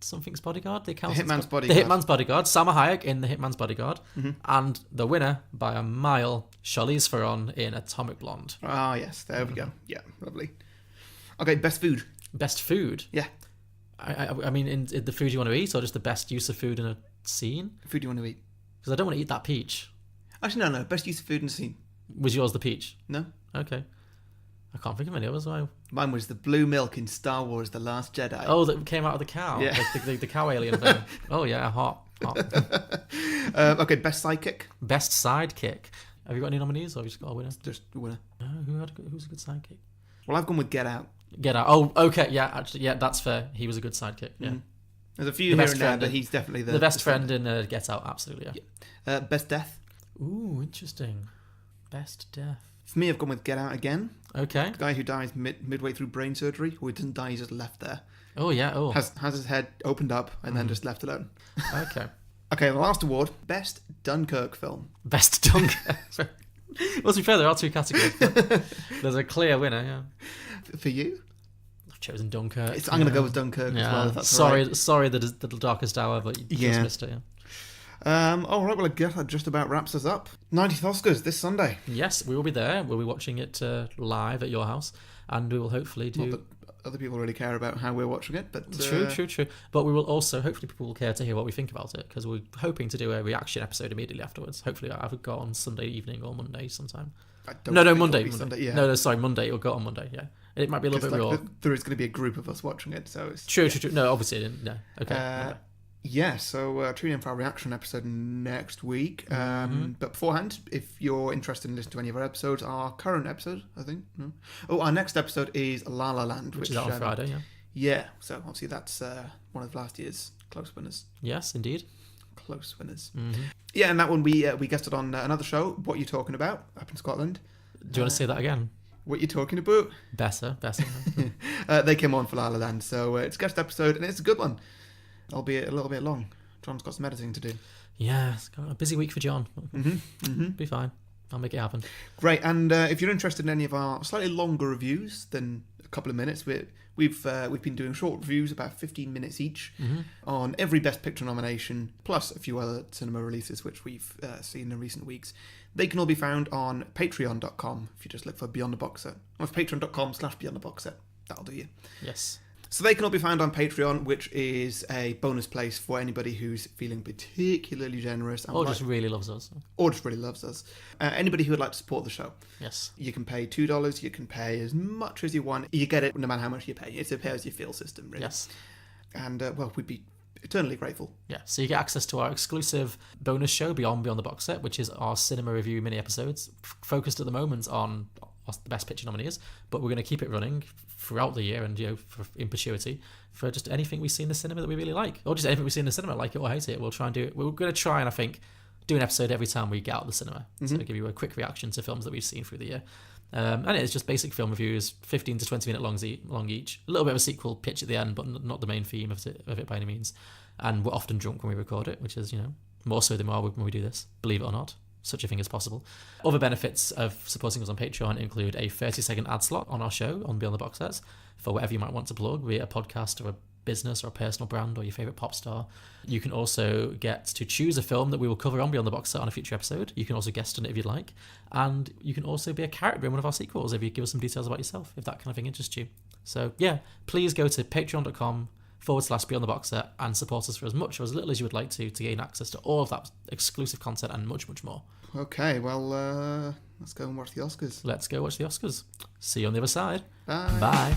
Something's Bodyguard? The Hitman's Bodyguard. The Hitman's Bodyguard. Salma Hayek in The Hitman's Bodyguard. And the winner, by a mile, Charlize Theron in Atomic Blonde. Ah, yes. There we go. Yeah, lovely. Okay, best food. Best food? Yeah. I mean, in the food you want to eat, or just the best use of food in a scene? Food you want to eat. Because I don't want to eat that peach. Actually, no. Best use of food in a scene. Was yours the peach? No. Okay. I can't think of any others. Mine was the blue milk in Star Wars The Last Jedi. Oh, that came out of the cow? Yeah. Like the cow alien thing. Oh, yeah, hot. Okay, best sidekick. Best sidekick. Have you got any nominees, or have you just got a winner? Just a winner. No, who's a good sidekick? Well, I've gone with Get Out. Get Out. Oh, okay, yeah, actually, yeah, that's fair. He was a good sidekick. Yeah, there's a few here and there, but he's definitely the best friend in Get Out. Absolutely, yeah. Best death. Ooh, interesting. Best death. For me, I've gone with Get Out again. Okay. The guy who dies midway through brain surgery, or he doesn't die, he's just left there. Oh yeah. Oh. Has his head opened up and then just left alone. Okay. Okay, the last award, Best Dunkirk Film. Best Dunkirk. Well, to be fair, there are two categories. There's a clear winner, yeah. For you? I've chosen Dunkirk. I'm going to go with Dunkirk as well, if that's sorry, the Darkest Hour, but you just missed it, yeah. All right, well, I guess that just about wraps us up. 90th Oscars this Sunday. Yes, we will be there. We'll be watching it live at your house, and we will hopefully do... Not that other people really care about how we're watching it, but... True. But we will also, hopefully people will care to hear what we think about it, because we're hoping to do a reaction episode immediately afterwards. Hopefully I've got on Sunday evening or Monday sometime. Monday. Sunday, yeah. No, sorry, Monday. It'll go on Monday, yeah. It might be a little bit raw. There is going to be a group of us watching it, so... It's, True. No, obviously, no. Okay. Yeah, so tune in for our reaction episode next week. But beforehand, if you're interested in listening to any of our episodes, our current episode, I think. No? Oh, our next episode is La La Land. Which is out on Friday, yeah. Yeah, so obviously that's one of last year's close winners. Yes, indeed. Close winners. Yeah, and that one we guested on another show, What You Talking About, up in Scotland. Do you want to say that again? What You Talking About? Better. They came on for La La Land, so it's a guest episode, and it's a good one. Albeit a little bit long. John's got some editing to do. Yeah, it's got a busy week for John. Be fine. I'll make it happen. Great. And if you're interested in any of our slightly longer reviews than a couple of minutes, we've been doing short reviews, about 15 minutes each, on every Best Picture nomination, plus a few other cinema releases which we've seen in recent weeks. They can all be found on patreon.com if you just look for Beyond the Box Set. Or patreon.com/Beyond the Box Set. That'll do you. Yes. So they can all be found on Patreon, which is a bonus place for anybody who's feeling particularly generous. And or just really loves us. Or just really loves us. Anybody who would like to support the show. Yes. You can pay $2. You can pay as much as you want. You get it no matter how much you pay. It's a pay-as-you-feel system, really. Yes. And, well, we'd be eternally grateful. Yeah, so you get access to our exclusive bonus show, Beyond the Box Set, which is our cinema review mini-episodes, focused at the moment on the Best Picture nominees, but we're going to keep it running throughout the year and in perpetuity for just anything we see in the cinema that we really like, or just anything we see in the cinema, like it or hate it. We'll try and do it. We're going to try and I think do an episode every time we get out of the cinema, so give you a quick reaction to films that we've seen through the year. And it's just basic film reviews, 15 to 20 minute long each. A little bit of a sequel pitch at the end, but not the main theme of it by any means. And we're often drunk when we record it, which is more so than we are when we do this. Believe it or not. Such a thing as possible. Other benefits of supporting us on Patreon include a 30-second ad slot on our show on Beyond the Box Sets for whatever you might want to plug, be it a podcast or a business or a personal brand or your favourite pop star. You can also get to choose a film that we will cover on Beyond the Box Set on a future episode. You can also guest on it if you'd like. And you can also be a character in one of our sequels if you give us some details about yourself, if that kind of thing interests you. So yeah, please go to patreon.com/Beyond the Box Set and support us for as much or as little as you would like to gain access to all of that exclusive content and much, much more. Okay, well, let's go and watch the Oscars. Let's go watch the Oscars. See you on the other side. Bye. Bye.